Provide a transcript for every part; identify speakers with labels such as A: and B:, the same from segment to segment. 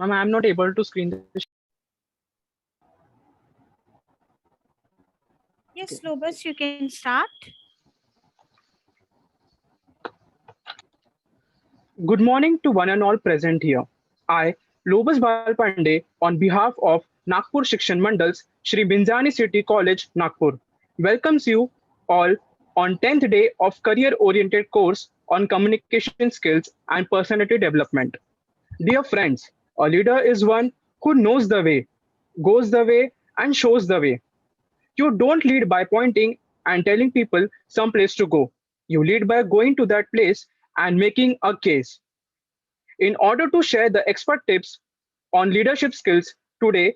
A: Ma'am, I'm not able to screen the.
B: Yes,
A: Okay.
B: Lobas, you can start.
A: Good morning to one and all present here. I, Lobas Balpande, on behalf of Nagpur Shikshan Mandal's Shri Binzani City College, Nagpur, welcomes you all on 10th day of career-oriented course on communication skills and personality development. Dear friends, a leader is one who knows the way, goes the way, and shows the way. You don't lead by pointing and telling people some place to go. You lead by going to that place and making a case. In order to share the expert tips on leadership skills, today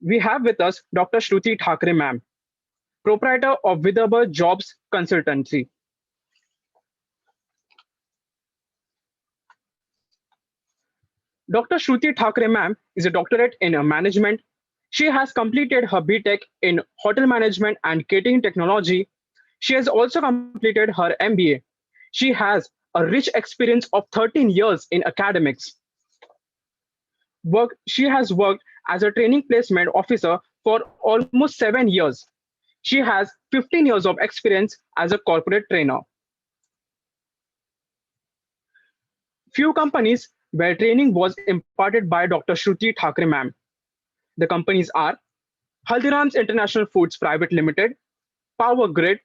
A: we have with us Dr. Shruti Thakre ma'am, proprietor of Vidarbha Jobs Consultancy. Dr. Shruti Thakre ma'am is a doctorate in management. She has completed her BTech in hotel management and catering technology. She has also completed her MBA. She has a rich experience of 13 years in academics. She has worked as a training placement officer for almost 7 years. She has 15 years of experience as a corporate trainer. Few companies where training was imparted by Dr. Shruti Thakre ma'am. The companies are Haldiram's International Foods Private Limited, Power Grid,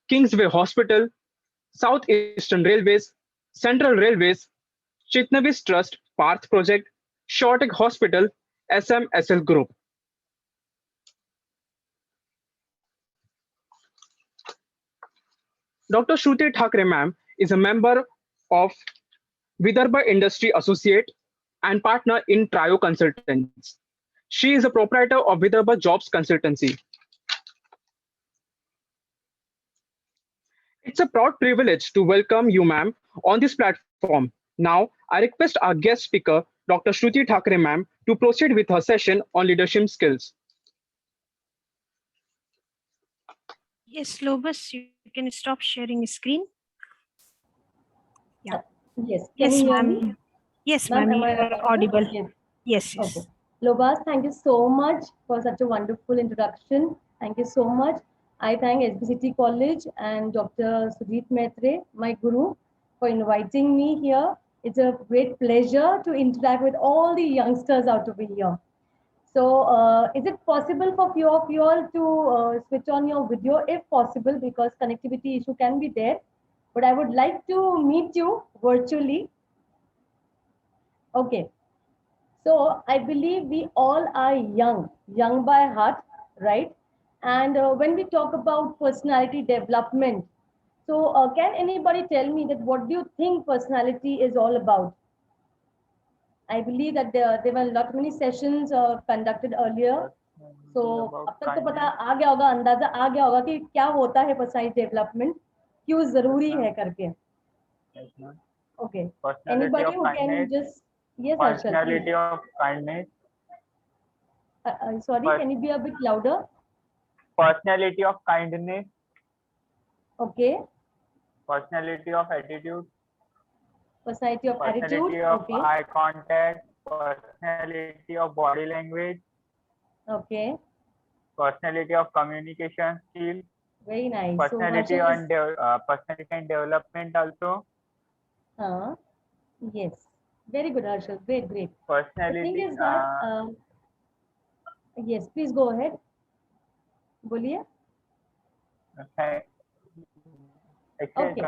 A: Kingsway Hospital, Southeastern Railways, Central Railways, Chitnavis Trust, Parth Project, Shortec Hospital, SMSL Group. Dr. Shruti Thakre ma'am is a member of Vidarbha Industry Associate and partner in Trio Consultants. She is a proprietor of Vidarbha Jobs Consultancy. It's a proud privilege to welcome you, ma'am, on this platform. Now, I request our guest speaker, Dr. Shruti Thakre ma'am, to proceed with her session on leadership skills.
B: Yes, Lobas, you can stop sharing screen. Yeah.
C: Uh, Yes, can
B: Yes,
C: you hear me?
B: ma'am. Yes,
C: Ma'am,
B: ma'am,
C: am
B: you
C: I
B: are
C: audible?
B: audible.
C: Yes.
B: Yes,
C: Okay.
B: yes.
C: Lobas, thank you so much for such a wonderful introduction. Thank you so much. I thank SBCT College and Dr. Sujit Maitre, my guru, for inviting me here. It's a great pleasure to interact with all the youngsters out over here. So, is it possible for few of you all to switch on your video if possible because connectivity issue can be there? But I would like to meet you virtually. Okay. So I believe we all are young, young by heart, right? And when we talk about personality development, so can anybody tell me that what do you think personality is all about? I believe that there were a lot many sessions conducted earlier. So अब तक तो पता आ गया होगा अंदाजा आ गया होगा कि क्या होता है पर्सनालिटी डेवलपमेंट क्यों जरूरी है करके okay anybody who can just yes Arshal please
D: Personality of kindness,
C: sorry can you be a bit louder
D: personality of kindness,
C: okay
D: personality of attitude,
C: personality of attitude
D: personality of
C: okay
D: eye contact, personality of body language,
C: okay
D: personality of communication skills,
C: very nice so
D: personality
C: Harshal is
D: personality and development also,
C: uh, yes very good Harshal great the thing
D: personality,
C: is that yes please go ahead बोलिए
D: okay,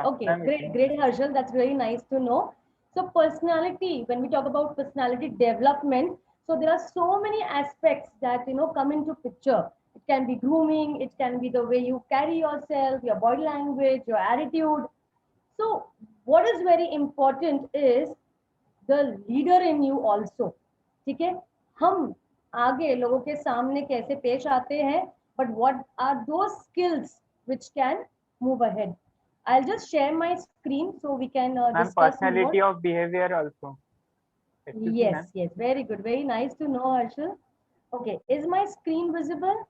C: Okay, great, Harshal. That's really nice to know. So, personality, when we talk about personality development, so there are so many aspects that come into picture. It can be grooming, it can be the way you carry yourself, your body language, your attitude. So, what is very important is the leader in you also. ठीक है हम आगे लोगों के सामने कैसे पेश आते हैं but what are those skills which can move ahead I'll just share my screen so we can
D: and
C: discuss more
D: personality of behavior also. Excuse me, ma'am.
C: yes very good very nice to know Harshal okay is my screen visible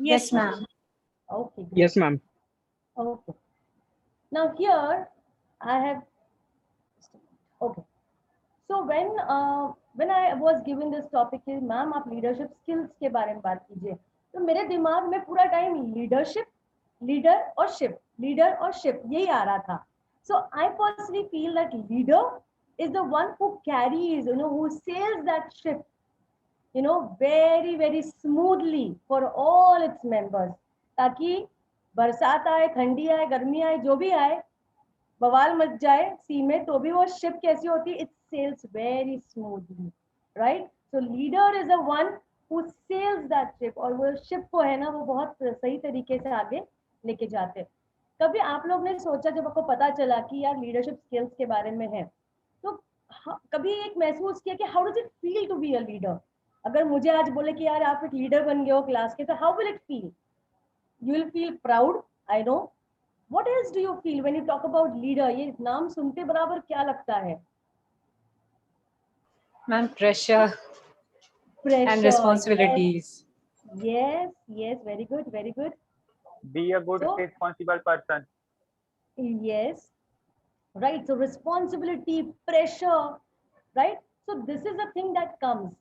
B: Yes, ma'am.
C: okay great
A: Yes, ma'am.
C: okay now here I have okay So when I was given this topic कि ma'am आप leadership skills के बारे में बात कीजिए, तो मेरे दिमाग में पूरा टाइम leadership, leader और ship यही आ रहा था. So I personally feel that leader is the one who carries, who sails that ship, very very smoothly for all its members, ताकि बरसात आए, ठंडी आए, गर्मी आए, जो भी आए, बवाल मच जाए सी में, तो भी वो शिप कैसी होती है, it sails very smoothly, right. So leader is a one who sails that ship, और वो शिप को है ना वो बहुत सही तरीके से आगे लेके जाते. कभी आप लोग ने सोचा, जब आपको पता चला कि यार लीडरशिप स्किल्स के बारे में है, तो कभी एक महसूस किया कि how does it feel to be a leader? अगर मुझे आज बोले कि यार आप एक लीडर बन गए हो क्लास के, तो how will it feel? You will feel proud, I know. What else do you feel when you talk about leader? ये नाम सुनते बराबर क्या लगता है?
E: Ma'am, pressure
C: Pressure.
E: and responsibilities.
C: Yes, yes, very good, very good.
D: Be a good
C: So-
D: responsible person.
C: Yes, right. So responsibility, pressure, right? So this is the thing that comes.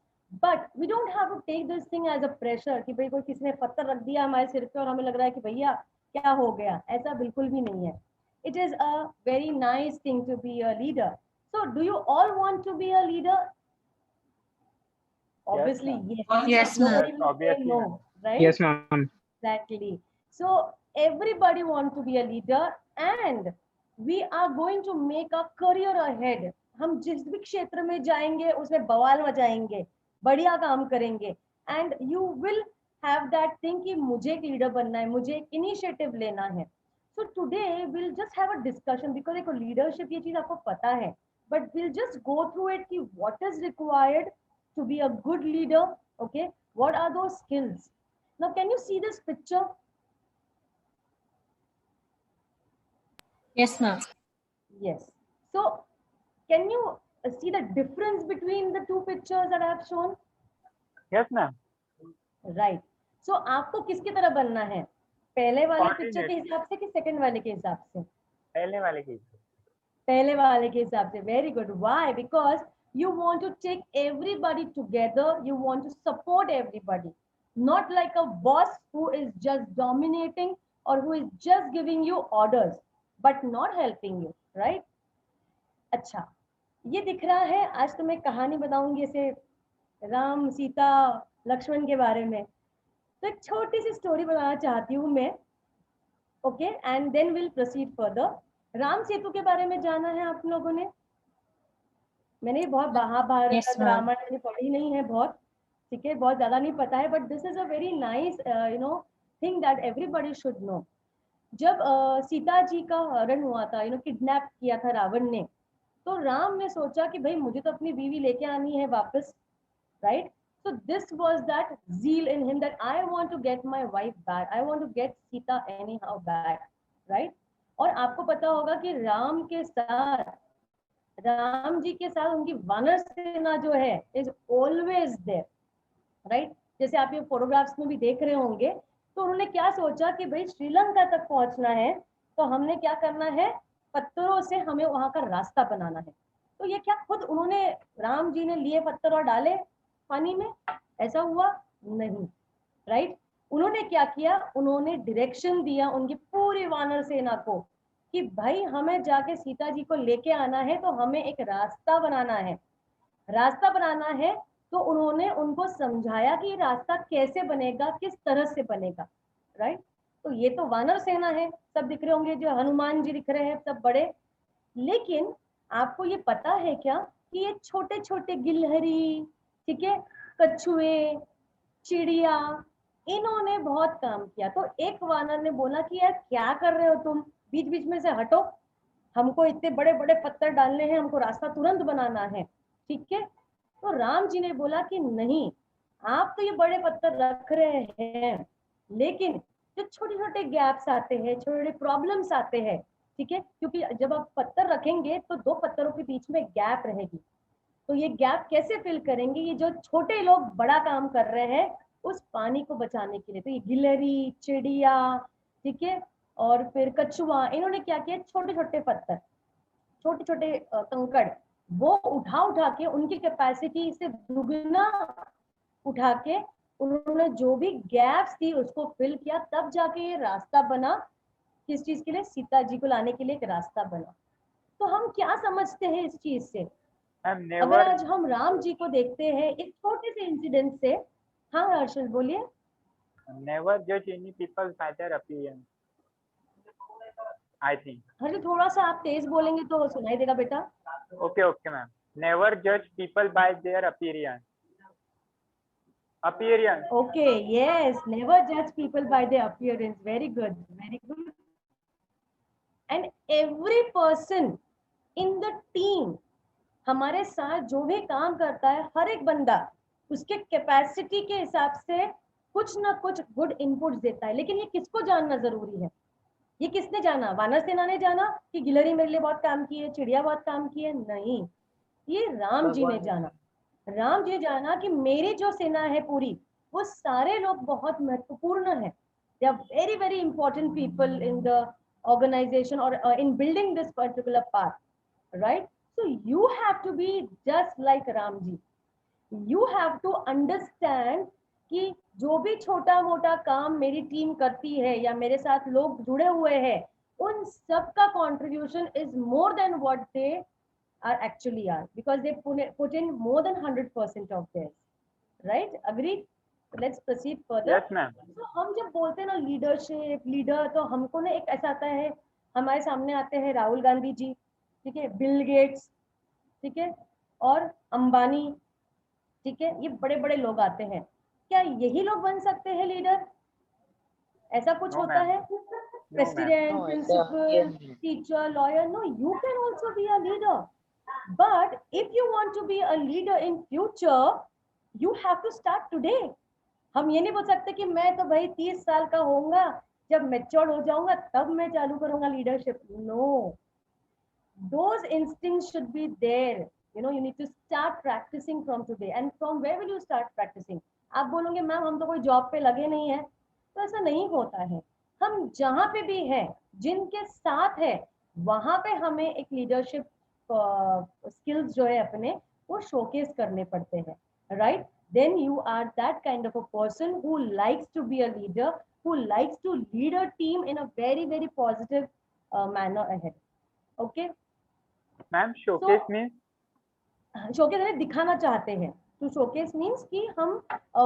C: But we don't have to take this thing as a pressure कि भाई कोई किसी ने पत्थर रख दिया हमारे सिर पे और हमें लग रहा है कि भैया क्या हो गया. ऐसा बिल्कुल भी नहीं है. It is a very nice thing to be a leader. So do you all want to be a leader? Obviously, yes.
E: Yes,
C: Nobody
E: ma'am.
C: will say
D: Obviously,
C: no,
D: ma'am.
C: right?
A: Yes, ma'am.
C: Exactly. So everybody wants to be a leader, and we are going to make a career ahead. हम जिस भी क्षेत्र में जाएंगे उसमें बवाल मचाएंगे, बढ़िया काम करेंगे, and you will have that thing कि मुझे एक लीडर बनना है, मुझे एक इनिशिएटिव लेना है. So today we'll just have a discussion, because देखो leadership ये चीज आपको पता है, but we'll just go through it कि what is required to be a good leader. Okay, what are those skills? Now can you see this picture?
E: Yes, ma'am.
C: Yes. So can you see the difference between the two pictures that I have shown?
D: Yes, ma'am.
C: Right. So आपको किसकी तरह बनना है? पहले वाले picture के
D: Coordinate.
C: हिसाब से कि सेकंड वाले के हिसाब से?
D: पहले वाले की.
C: पहले वाले के हिसाब से. Very good. Why? Because you want to take everybody together. You want to support everybody. Not like a boss who is just dominating or who is just giving you orders but not helping you, right? अच्छा, ये दिख रहा है. आज तो मैं कहानी बताऊंगी ऐसे राम, सीता, लक्ष्मण के बारे में. तो एक छोटी सी स्टोरी बताना चाहती हूँ मैं. Okay, and then will proceed further. Ram Setu के बारे में जाना है आप लोगों ने? मैंने बहुत महाभारत,
E: Yes, ma'am.
C: रामायण मैंने पढ़ी नहीं है बहुत, ठीक है, बहुत ज्यादा नहीं पता है, but this is a very nice thing that everybody should know. जब सीता जी का हरण हुआ था, किडनैप किया था रावण ने, तो राम ने सोचा कि भाई मुझे तो अपनी बीवी लेके आनी है वापस, right? So this was that zeal in him that I want to get my wife back. I want to get Sita anyhow back, right? और आपको पता होगा कि राम जी के साथ उनकी वानर सेना जो है is always there, right? जैसे आप ये फोटोग्राफ्स में भी देख रहे होंगे. तो उन्होंने क्या सोचा कि भाई श्रीलंका तक पहुंचना है तो हमने क्या करना है, पत्थरों से हमें वहां का रास्ता बनाना है. तो ये क्या खुद उन्होंने, राम जी ने लिए पत्थर और डाले पानी में? ऐसा हुआ नहीं, राइट? उन्होंने क्या किया, उन्होंने डायरेक्शन दिया उनकी पूरी वानर सेना को कि भाई हमें जाके सीता जी को लेके आना है, तो हमें एक रास्ता बनाना है. रास्ता बनाना है तो उन्होंने उनको समझाया कि रास्ता कैसे बनेगा, किस तरह से बनेगा, राइट? तो ये तो वानर सेना है, सब दिख रहे होंगे, जो हनुमान जी दिख रहे हैं सब बड़े. लेकिन आपको ये पता है क्या कि ये छोटे छोटे गिलहरी, ठीक है, कछुए, चिड़िया, इन्होंने बहुत काम किया. तो एक वानर ने बोला कि यार क्या कर रहे हो तुम, बीच बीच में से हटो, हमको इतने बड़े बड़े पत्थर डालने हैं, हमको रास्ता तुरंत बनाना है, ठीक है? तो राम जी ने बोला कि नहीं, आप तो ये बड़े पत्थर रख रहे हैं, लेकिन जो छोटे छोटे गैप्स आते हैं, छोटे छोटे प्रॉब्लम्स आते हैं, ठीक है, क्योंकि जब आप पत्थर रखेंगे तो दो पत्थरों के बीच में गैप रहेगी, तो ये गैप कैसे फिल करेंगे? ये जो छोटे लोग बड़ा काम कर रहे हैं उस पानी को बचाने के लिए. तो ये गिलहरी, चिड़िया, ठीक है, और फिर कछुआ, इन्होंने क्या किया, छोटे छोटे पत्थर, छोटे छोटे कंकड़, वो उठा के उनकी कैपेसिटी से दुगना उठा के उन्होंने जो भी गैप्स थी उसको फिल किया, तब जाके ये रास्ता बना। किस चीज के लिए? सीता जी को लाने के लिए एक रास्ता बना। तो हम क्या समझते हैं इस चीज से?
D: मैम
C: अगर
D: नेवर
C: आज हम राम जी को देखते हैं एक छोटे से इंसिडेंट से। हाँ हर्षल बोलिए।
D: नेवर जज any people bye there appearance, I think.
C: Harshal थोड़ा सा आप तेज बोलेंगे तो सुनाई देगा बेटा।
D: ओके ओके मैम, नेवर जज people bye there appearance, appearance.
C: Okay, yes, never judge people by their appearance. Very good, very good. And every person in the team, हमारे साथ जो भी काम करता है, हर एक बंदा उसके कैपेसिटी के हिसाब से कुछ ना कुछ गुड इनपुट्स देता है। लेकिन ये किसको जानना जरूरी है? ये किसने जाना? वानर सेना ने जाना कि गिलहरी मेरे लिए बहुत काम की है, चिड़िया बहुत काम की है? नहीं, ये राम जी ने जाना। राम जी जाना कि मेरी जो सेना है पूरी, वो सारे लोग बहुत महत्वपूर्ण है। They are very very important people in the organization or in building this particular path, right? So you have to be just like Ram ji. You have to understand कि जो भी छोटा मोटा काम मेरी टीम करती है या मेरे साथ लोग जुड़े हुए हैं, उन सब का contribution is more than what they are actually are, because they put in more than 100% of theirs. Right? Agree? Let's proceed further.
D: Yes ma'am.
C: तो हम जब बोलते हैं ना लीडरशिप, लीडर, तो हमको ना एक ऐसा आता है, हमारे सामने आते हैं राहुल गांधी जी, ठीक है, बिल गेट्स, ठीक है, और अंबानी, ठीक है, ये बड़े बड़े लोग आते हैं। क्या यही लोग बन सकते हैं लीडर? ऐसा कुछ
D: नो
C: होता
D: मैम,
C: है?
D: No ma'am.
C: President, principal, teacher, lawyer? No, you can also be a leader. But if you want to be a leader in future, you have to start today. हम ये नहीं बोल सकते कि मैं तो भाई 30 साल का होऊंगा, जब मैच्योर हो जाऊंगा तब मैं चालू करूंगा leadership. No, those instincts should be there. You need to start practicing from today. And from where will you start practicing? आप बोलोगे मैम हम तो कोई जॉब पे लगे नहीं है, तो ऐसा नहीं होता है। हम जहां पे भी है, जिनके साथ है, वहां पे हमें एक लीडरशिप स्किल्स जो है अपने, वो शोकेस करने पड़ते हैं, right? Then you are that kind of a person who likes to be a leader, who likes to lead a team in a very very positive manner ahead. Okay?
D: Ma'am showcase
C: So,
D: means
C: showcase हमें दिखाना चाहते हैं। तो showcase means कि हम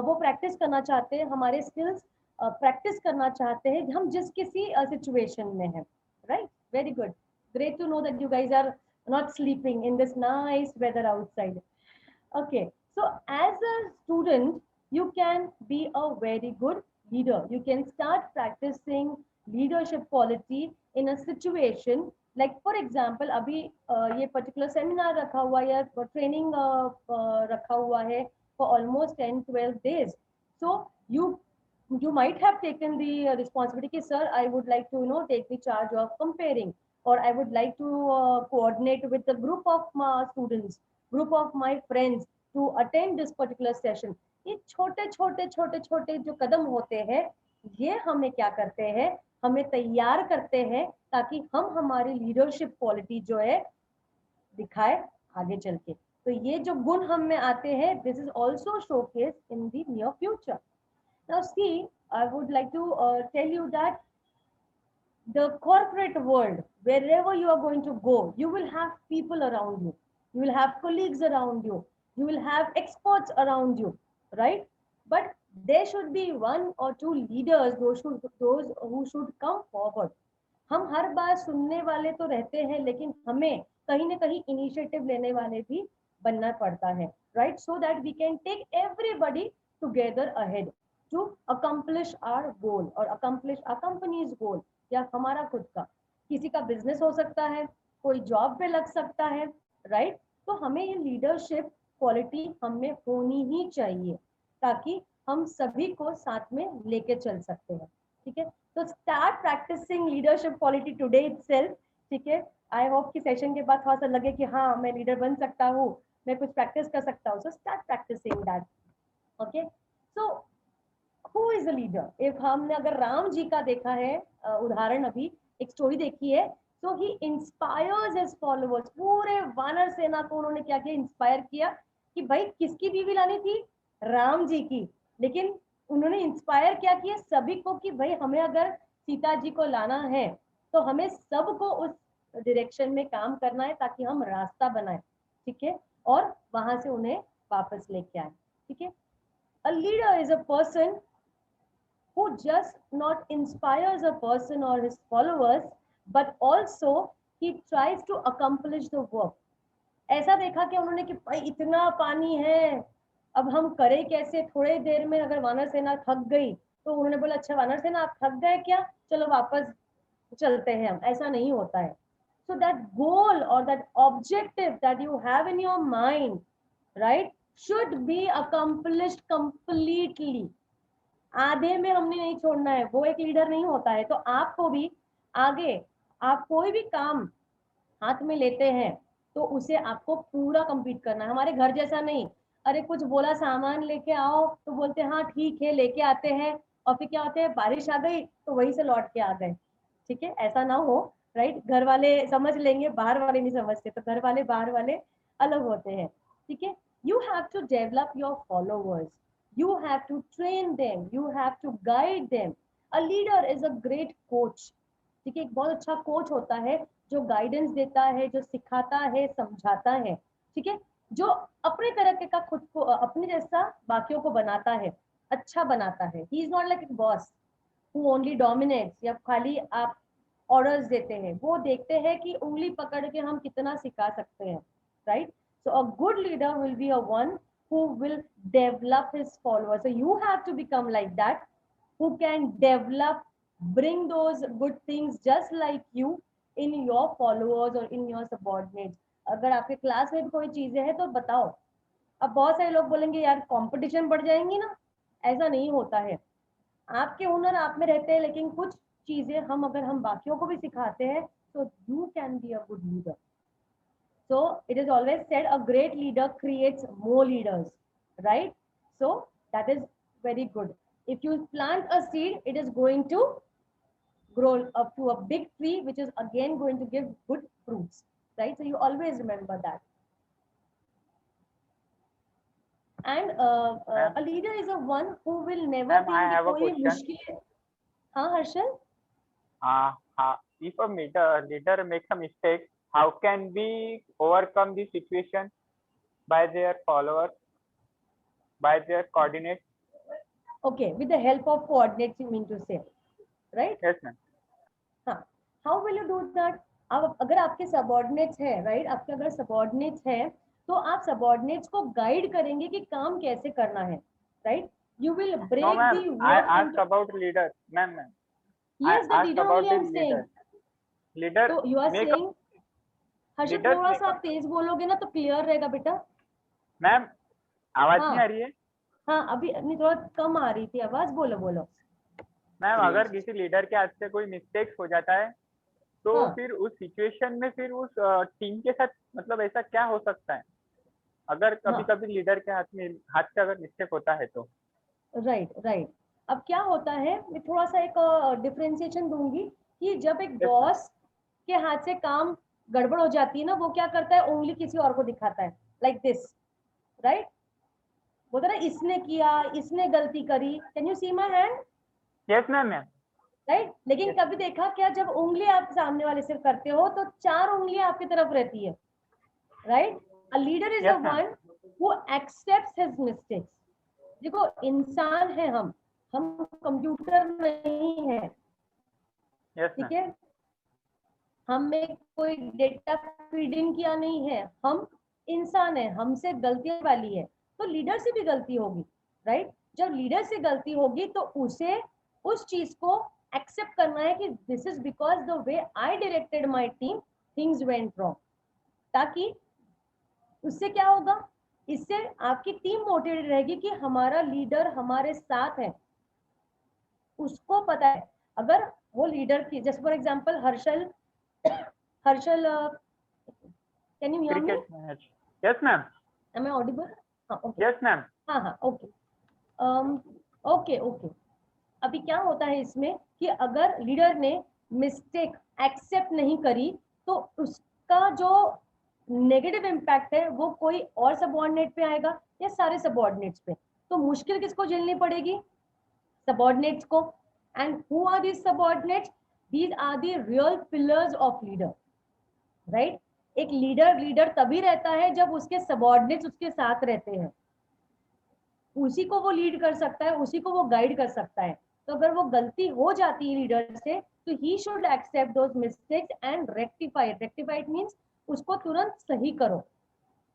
C: वो practice करना चाहते हैं, हमारे स्किल्स प्रैक्टिस करना चाहते हैं हम जिस किसी सिचुएशन में है, right? Very good, great to know that you guys are not sleeping in this nice weather outside. Okay, so as a student, you can be a very good leader. You can start practicing leadership quality in a situation. Like for example, अभी ये particular seminar रखा हुआ है या training रखा हुआ है for almost 10-12 days. So you might have taken the responsibility, sir, I would like to take the charge of comparing, or I would like to coordinate with the group of my students, group of my friends to attend this particular session. ये छोटे छोटे छोटे छोटे जो कदम होते हैं, ये हमें क्या करते हैं, हमें तैयार करते हैं ताकि हम हमारी लीडरशिप क्वालिटी जो है दिखाए आगे चल के। तो ये जो गुण हम में आते हैं, this is also showcase in the near future. Now see, I would like to tell you that the corporate world, wherever you are going to go, you will have people around you, you will have colleagues around you, you will have experts around you, right? But there should be one or two leaders, those who should come forward. हम हर बार सुनने वाले तो रहते हैं, लेकिन हमें कहीं ना कहीं इनिशिएटिव लेने वाले भी बनना पड़ता है, right? So that we can take everybody together ahead to accomplish our goal or accomplish our company's goal, या हमारा खुद का, किसी का बिजनेस हो सकता है, कोई जॉब पे लग सकता है, राइट? तो हमें ये लीडरशिप क्वालिटी हमें होनी ही चाहिए ताकि हम सभी को साथ में लेके चल सकते हैं, ठीक है? तो start practising leadership quality today itself, ठीक है? आई होप कि सेशन के बाद थोड़ा सा लगे कि हाँ मैं लीडर बन सकता हूँ, मैं कुछ प्रैक्टिस कर सकता हूँ. सो start practising that. Okay, so who is the leader? if हमने अगर राम जी का देखा है उदाहरण, अभी एक स्टोरी देखी है, So he inspires his followers. पूरे वानर सेना को उन्होंने क्या किया, इंस्पायर किया कि भाई किसकी बीवी लानी थी, राम जी की, लेकिन उन्होंने इंस्पायर क्या किया सभी को कि भाई हमें अगर सीता जी को लाना है तो हमें सबको उस डायरेक्शन में काम करना है ताकि हम रास्ता बनाए, ठीक है, और वहां से उन्हें वापस लेके आए, ठीक है। A leader is a person who just not inspires a person or his followers, but also he tries to accomplish the work. ऐसा देखा कि उन्होंने कि भाई इतना पानी है, अब हम करें कैसे, थोड़ी देर में अगर वानर सेना थक गई तो उन्होंने बोला अच्छा वानर सेना आप थक गए क्या, चलो वापस चलते हैं हम, ऐसा नहीं होता है। So that goal or that objective that you have in your mind, right, should be accomplished completely. आधे में हमने नहीं छोड़ना है, वो एक लीडर नहीं होता है। तो आपको भी आगे आप कोई भी काम हाथ में लेते हैं तो उसे आपको पूरा कंप्लीट करना है। हमारे घर जैसा नहीं, अरे कुछ बोला सामान लेके आओ तो बोलते हैं हाँ ठीक है लेके आते हैं, और फिर क्या होता है बारिश आ गई तो वहीं से लौट के आ गए, ठीक है, ऐसा ना हो, राइट। घर वाले समझ लेंगे, बाहर वाले नहीं समझते, तो घर वाले बाहर वाले अलग होते हैं, ठीक है। You have to develop your followers, you have to train them, you have to guide them. A leader is a great coach, ठीक है, एक बहुत अच्छा कोच होता है जो गाइडेंस देता है, जो सिखाता है, समझाता है, ठीक है, जो अपने तरह का खुद को अपने जैसा बाकियों को बनाता है, अच्छा बनाता है। He is not like a boss who only dominates, या खाली आप ऑर्डर्स देते हैं, वो देखते हैं कि उंगली पकड़ के हम कितना सिखा सकते हैं, right. So a good leader will be a one who will develop his followers. So you have to become like that, who can develop, bring those good things just like you in your followers or in your subordinates. अगर आपके class में भी कोई चीजें हैं तो बताओ। अब बहुत सारे लोग बोलेंगे यार कंपटीशन बढ़ जाएंगी ना, ऐसा नहीं होता है। आपके हुनर आप में रहते हैं, लेकिन कुछ चीजें हम अगर हम बाकियों को भी सिखाते हैं तो you can be a good leader. So it is always said a great leader creates more leaders, right? So that is very good. If you plant a seed, it is going to grow up to a big tree, which is again going to give good fruits, right? So you always remember that. And a leader is a one who will never
D: Ma'am, I
C: think
D: have a
C: कोई
D: question.
C: मुश्किल। हाँ Harshal.
D: If a leader makes a mistake, how can we overcome the situation? By their followers, by their coordinates?
C: Okay, with the help of coordinates you mean to say, right?
D: Yes, ma'am.
C: हाँ, how will you do that? आप अगर आपके subordinates है, right, आपके अगर subordinates है तो आप सबऑर्डिनेट्स को गाइड करेंगे कि काम कैसे करना है, right. You will
D: No,
C: break
D: ma'am.
C: The
D: I
C: work
D: asked about leader, ma'am.
C: Yes the
D: I asked
C: leader
D: about
C: only I
D: the
C: am saying.
D: leader. Leader
C: तो you are
D: make a
C: saying Harshad
D: leaders
C: थोड़ा
D: make
C: सा
D: a.
C: आप तेज बोलोगे ना तो clear रहेगा बेटा।
D: Ma'am आवाज
C: हाँ
D: नहीं आ रही है?
C: हाँ अभी नहीं, थोड़ा कम आ रही थी आवाज, बोलो बोलो।
D: मैम अगर किसी लीडर के हाथ से कोई मिस्टेक्स हो जाता है तो
C: हाँ
D: फिर उस सिचुएशन में फिर उस टीम के साथ मतलब ऐसा क्या हो सकता है अगर कभी
C: हाँ
D: कभी लीडर के हाथ से अगर मिस्टेक होता है तो?
C: Right right. अब क्या होता है, मैं थोड़ा सा एक डिफरेंशिएशन दूंगी कि जब एक
D: Yes, ma'am.
C: बॉस के हाथ से काम गड़बड़ हो जाती है ना, वो क्या करता है, उंगली किसी और को दिखाता है, लाइक दिस, राइट। बोलता है ना इसने किया, इसने गलती करी, can you see my hand,
D: yes ma'am.
C: Right. लेकिन कभी देखा क्या, जब उंगली आप सामने वाले से करते हो तो 4 उंगलियां आपकी तरफ रहती है, right. A leader is a
D: Yes, ma'am.
C: One who accepts his mistakes. देखो इंसान है हम कंप्यूटर नहीं है,
D: यस
C: ठीक
D: मैम।
C: है, हमें कोई डेटा फीडिंग किया नहीं है, हम इंसान है, हमसे गलती वाली है, तो लीडर से भी गलती होगी, राइट। जब लीडर से गलती होगी तो उसे उस चीज को एक्सेप्ट करना है कि this is because the way I directed my team things went wrong, ताकि उससे क्या होगा, इससे आपकी टीम मोटिवेटेड रहेगी कि हमारा लीडर हमारे साथ है, उसको पता है। अगर वो लीडर की, just for example Harshal can you hear me,
D: cricket match. Yes ma'am.
C: Am I audible? हाँ ओके,
D: यस मैम।
C: हाँ हाँ ओके, ओके ओके। अभी क्या होता है इसमें कि अगर लीडर ने मिस्टेक एक्सेप्ट नहीं करी तो उसका जो नेगेटिव इम्पैक्ट है वो कोई और सबऑर्डिनेट पे आएगा या सारे सबऑर्डिनेट्स पे। तो मुश्किल किसको झेलनी पड़ेगी? सबऑर्डिनेट्स को। And who are these subordinates? These are the real pillars of leader, right? एक लीडर तभी रहता है जब उसके सबऑर्डिनेट्स उसके साथ रहते हैं, उसी को वो लीड कर सकता है, उसी को वो गाइड कर सकता है। तो अगर वो गलती हो जाती है लीडर से तो he should accept those mistakes and rectified means उसको तुरंत सही करो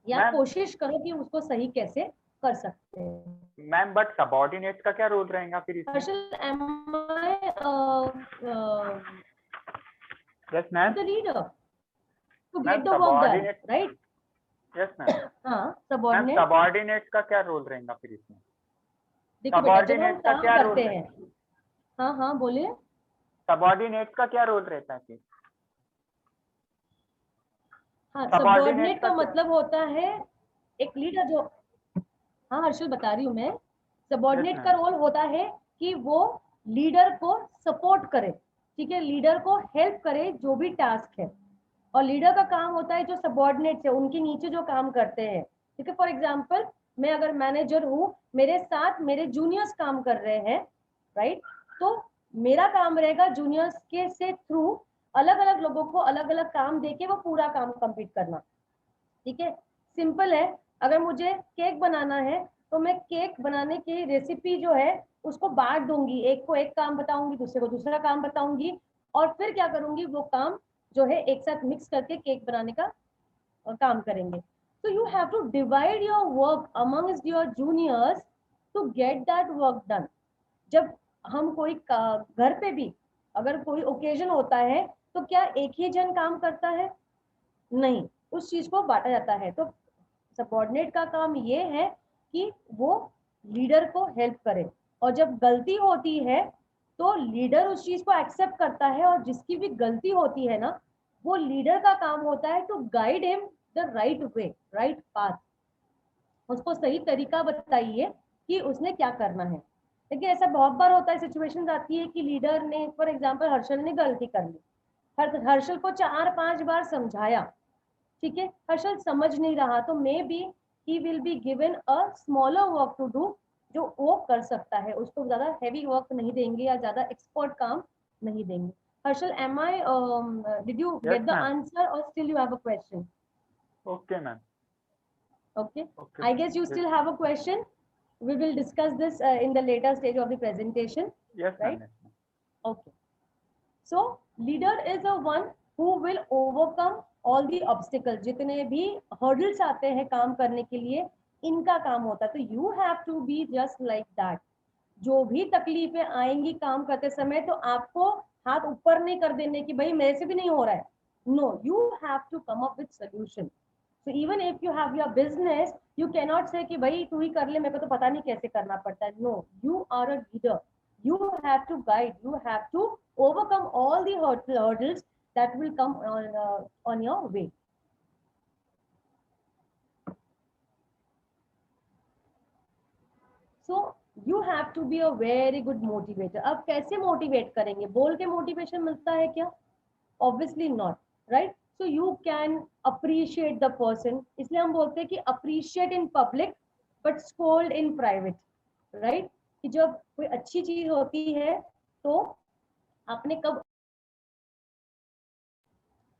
C: या
D: मैम
C: कोशिश करो कि उसको सही कैसे कर सकते हैं।
D: मैम बट सबऑर्डिनेट का क्या रोल रहेगा फिर इसमें?
C: Harshal, am I
D: yes ma'am.
C: the leader to
D: ma'am
C: get the work done,
D: subordinate,
C: right?
D: Yes ma'am.
C: हाँ,
D: मैम
C: सबऑर्डिनेट।
D: सबऑर्डिनेट का क्या रोल रहेगा फिर इसमें?
C: देखो बेटा, जब हम
D: सबऑर्डिनेट का
C: काम
D: क्या रोल
C: करते
D: है?
C: हैं, हाँ हाँ बोलिए।
D: सबऑर्डिनेट का क्या रोल रहता है फिर?
C: हाँ,
D: Subordinate
C: सबऑर्डिनेट
D: का
C: का
D: क्या?
C: मतलब होता है एक लीडर जो, हाँ हर्षल बता रही हूँ मैं, सबऑर्डिनेट
D: Yes,
C: का
D: ma'am.
C: रोल होता है कि वो लीडर को सपोर्ट करे, ठीक है, लीडर को हेल्प करे जो भी टास्क है। और लीडर का काम होता है जो सबऑर्डिनेट है उनके नीचे जो काम करते हैं, ठीक है। फॉर एग्जांपल, मैं अगर मैनेजर हूँ, मेरे साथ मेरे जूनियर्स काम कर रहे हैं, राइट? तो मेरा काम रहेगा जूनियर्स के से थ्रू अलग अलग लोगों को अलग अलग काम देके वो पूरा काम कंप्लीट करना, ठीक है। सिंपल है, अगर मुझे केक बनाना है तो मैं केक बनाने की रेसिपी जो है उसको बांट दूंगी, एक को एक काम बताऊंगी, दूसरे को दूसरा काम बताऊंगी, और फिर क्या करूंगी, वो काम जो है एक साथ मिक्स करके केक बनाने का काम करेंगे। So you have to divide your work amongst your juniors to get that work done. जब हम कोई घर पे भी अगर कोई ओकेजन होता है तो क्या एक ही जन काम करता है? नहीं, उस चीज को बांटा जाता है। तो सबऑर्डिनेट का काम ये है कि वो लीडर को हेल्प करे, और जब गलती होती है तो लीडर उस चीज को एक्सेप्ट करता है, और जिसकी भी गलती होती है ना, वो लीडर का काम होता है to guide him the right way, right path. उसको सही तरीका बताइए कि उसने क्या करना है। देखिए, ऐसा बहुत बार होता है, सिचुएशंस आती है कि लीडर ने, फॉर एग्जांपल हर्षल ने गलती कर ली, हर्षल को 4-5 बार समझाया, ठीक है, हर्षल समझ नहीं रहा, तो maybe he will be given a smaller work to do, जो वो कर सकता है, उसको ज्यादा हैवी वर्क नहीं देंगे या ज्यादा एक्सपर्ट काम नहीं देंगे। Harshal, am I did you
D: Yes,
C: get the
D: ma'am.
C: Answer और still you have a question?
D: Okay, ma'am.
C: Okay,
D: Okay.
C: I guess you
D: Yes.
C: still have a question. We will discuss this in the later stage of the presentation,
D: Yes, ma'am.
C: right?
D: Yes, ma'am.
C: Okay. So leader is the one who will overcome all the obstacles. जितने भी hurdles आते हैं काम करने के लिए, इनका काम होता है। तो you have to be just like that. जो भी तकलीफें आएंगी काम करते समय, तो आपको हाथ ऊपर नहीं कर देने की भाई मेरे से भी नहीं हो रहा है। No, you have to come up with solution. So even if you have your business, you cannot say कि भाई तू ही कर ले, मेरे को तो पता नहीं कैसे करना पड़ता है। No, you are a leader. You have to guide. You have to overcome all the hurdles that will come on your way. So you have to be a very good motivator. अब कैसे motivate करेंगे? बोल के motivation मिलता है क्या? Obviously not, right? So you can appreciate the person. इसलिए हम बोलते हैं कि appreciate in public but scold in private, right? कि जब कोई अच्छी चीज होती है तो आपने कब,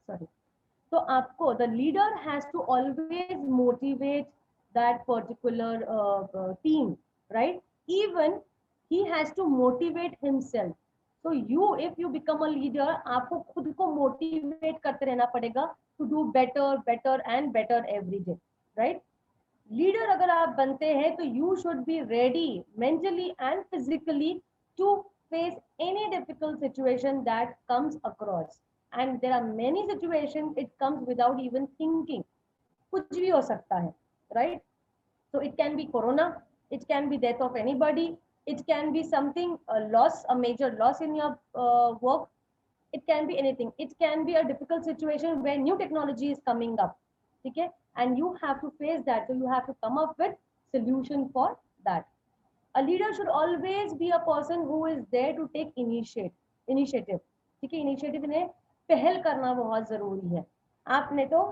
C: sorry, तो आपको the leader has to always motivate that particular team, right? Even he has to motivate himself. So you, if you become a leader, आपको खुद को motivate करते रहना पड़ेगा to do better, better and better every day, right? Leader अगर आप बनते हैं तो you should be ready mentally and physically to face any difficult situation that comes across. And there are many situations it comes without even thinking. कुछ भी हो सकता है, right? So it can be corona, it can be death of anybody, it can be something, a loss, a major loss in your work, it can be anything, it can be a difficult situation where new technology is coming up, okay, and you have to face that, so you have to come up with solution for that. A leader should always be a person who is there to take initiative, ठीक है, initiative ने पहल करना बहुत जरूरी है। आपने तो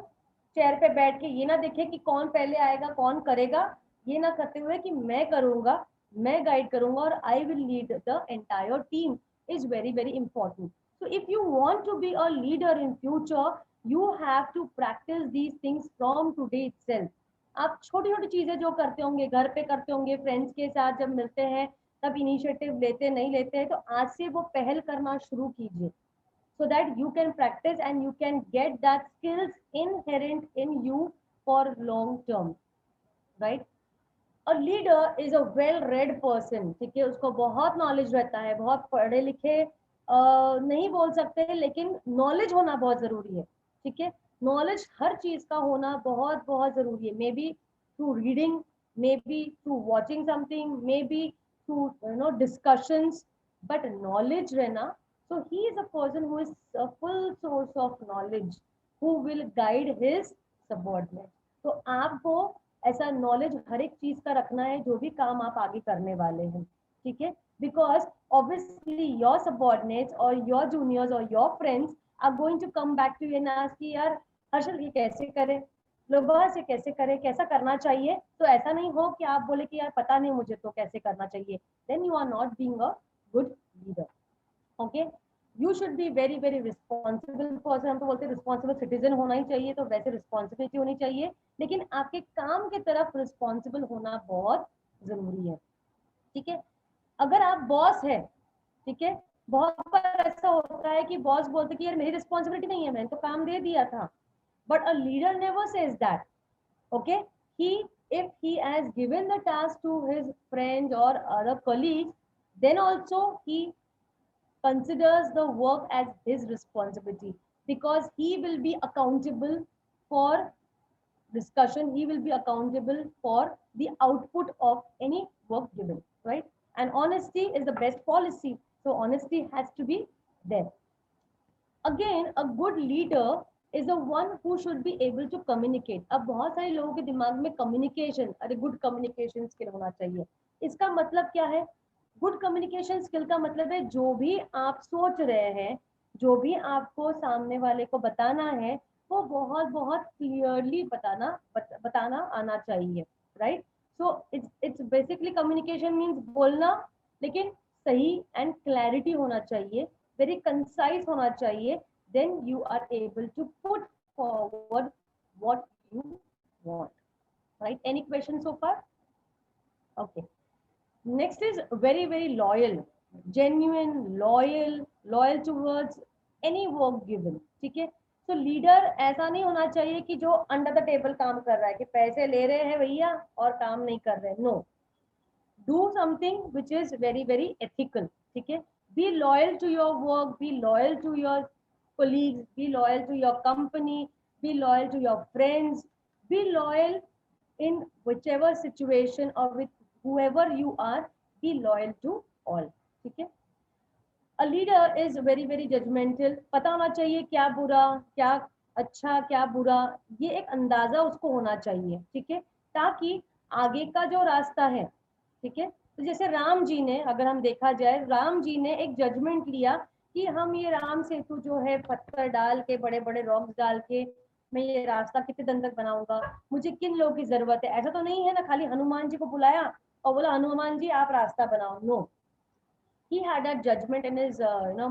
C: चेयर पे बैठ के ये ना देखे कि कौन पहले आएगा, कौन करेगा, ये ना करते हुए कि मैं करूंगा, मैं गाइड करूंगा और I will lead the entire team is very very important. So if you want to be a leader in future, you have to practice these things from today itself. आप छोटी छोटी चीजें जो करते होंगे, घर पे करते होंगे, फ्रेंड्स के साथ जब मिलते हैं तब इनिशिएटिव लेते नहीं लेते हैं, तो आज से वो पहल करना शुरू कीजिए, so that you can practice and you can get that skills inherent in you for long term, right? A leader is a well read person, ठीक है, उसको बहुत नॉलेज रहता है, बहुत पढ़े लिखे नहीं बोल सकते, लेकिन नॉलेज होना बहुत जरूरी है, ठीक है। नॉलेज हर चीज का होना बहुत बहुत जरूरी है, may be through reading, may be through watching something, may be through discussions, but knowledge रहना, so he is a person who is a full source of knowledge, who will guide his subordinate. तो आपको ऐसा knowledge हर एक चीज का रखना है जो भी काम आप आगे करने वाले हैं, ठीक है, बिकॉज ऑब्वियसली योर सबऑर्डिनेट्स और योर जूनियर्स और your friends are going to come back to you and ask कि यार हर्षल ये कैसे करे, लोबा से कैसे करे, कैसा करना चाहिए। तो ऐसा नहीं हो कि आप बोले कि यार पता नहीं मुझे तो कैसे करना चाहिए, then you are not being a good leader. Okay, you should be very very responsible person, हम तो बोलते हैं रिस्पॉन्सिबल सिटीजन होना ही चाहिए, तो वैसे रिस्पॉन्सिबिलिटी होनी चाहिए, लेकिन आपके काम की तरफ रिस्पॉन्सिबल होना बहुत जरूरी है, ठीक है। अगर आप बॉस है, ठीक है, बहुत बार ऐसा होता है कि बॉस बोलते कि यार मेरी रिस्पॉन्सिबिलिटी नहीं है, मैंने तो काम दे दिया था, but a leader never says that, okay, he if he has given the task to his friends or other colleagues, then also he considers the work as his responsibility, because he will be accountable for discussion, he will be accountable for the output of any work given, right? And honesty is the best policy, so honesty has to be there. Again, a good leader is the one who should be able to communicate. अब बहुत सारे लोगों के दिमाग में communication, अरे good communication skill होना चाहिए, इसका मतलब क्या है? गुड कम्युनिकेशन स्किल का मतलब है जो भी आप सोच रहे हैं, जो भी आपको सामने वाले को बताना है, वो बहुत बहुत क्लियरली बताना आना चाहिए, right? So it's basically communication means बोलना, लेकिन सही एंड क्लैरिटी होना चाहिए, वेरी कंसाइज होना चाहिए, then you are able to put forward what you want, right? Any question so far? Okay, next is very very loyal, genuine, loyal towards any work given, ठीक है। तो leader ऐसा नहीं होना चाहिए कि जो अंडर द टेबल काम कर रहा है, कि पैसे ले रहे हैं भैया और काम नहीं कर रहे, no, do something which is very very ethical, ठीक है। Be loyal to your work, be loyal to your colleagues, be loyal to your company, be loyal to your friends, be loyal in whichever situation or with whoever you are, be loyal to all, ठीक है। A leader is very very judgmental, पता होना चाहिए क्या बुरा, क्या अच्छा, क्या बुरा, ये एक अंदाजा उसको होना चाहिए, ठीक है, ताकि आगे का जो रास्ता है, ठीक है। तो जैसे राम जी ने, अगर हम देखा जाए, राम जी ने एक जजमेंट लिया कि हम ये राम सेतु जो है पत्थर डाल के, बड़े बड़े रॉक्स डाल के मैं ये रास्ता कितने दिन तक बनाऊंगा, मुझे किन लोगों की जरूरत है। ऐसा तो नहीं है ना खाली हनुमान जी को बुलाया और बोला हनुमान जी आप रास्ता बनाओ, no, he had a judgment in his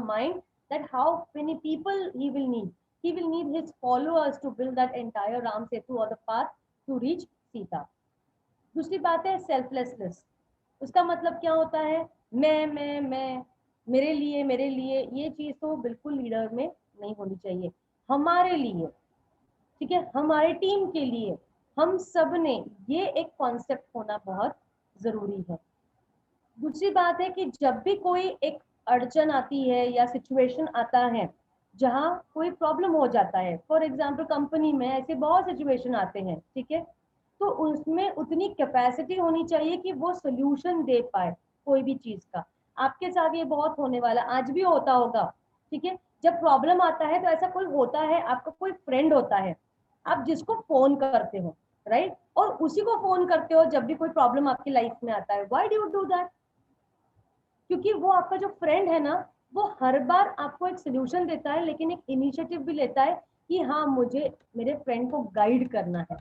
C: mind that how many people he will need his followers to build that entire Ram Setu or the path to reach Sita. दूसरी बात है सेल्फलेसनेस, उसका मतलब क्या होता है? मैं मेरे लिए, ये चीज तो बिल्कुल लीडर में नहीं होनी चाहिए। हमारे लिए, ठीक है, हमारे टीम के लिए, हम सब ने, ये एक कॉन्सेप्ट होना बहुत जरूरी है। दूसरी बात है कि जब भी कोई एक अड़चन आती है या सिचुएशन आता है जहाँ कोई प्रॉब्लम हो जाता है, फॉर एग्जांपल कंपनी में ऐसे बहुत सिचुएशन आते हैं, ठीक है, तो उसमें उतनी कैपेसिटी होनी चाहिए कि वो सोल्यूशन दे पाए कोई भी चीज का। आपके साथ ये बहुत होने वाला, आज भी होता होगा, ठीक है, जब प्रॉब्लम आता है तो ऐसा कोई होता है, आपका कोई फ्रेंड होता है, आप जिसको फोन करते हो, राइट, और उसी को फोन करते हो जब भी कोई प्रॉब्लम आपकी लाइफ में आता है। Why do you do that? क्योंकि वो आपका जो फ्रेंड है ना, वो हर बार आपको एक सोल्यूशन देता है, लेकिन एक इनिशिएटिव भी लेता है कि हाँ मुझे मेरे फ्रेंड को गाइड करना है,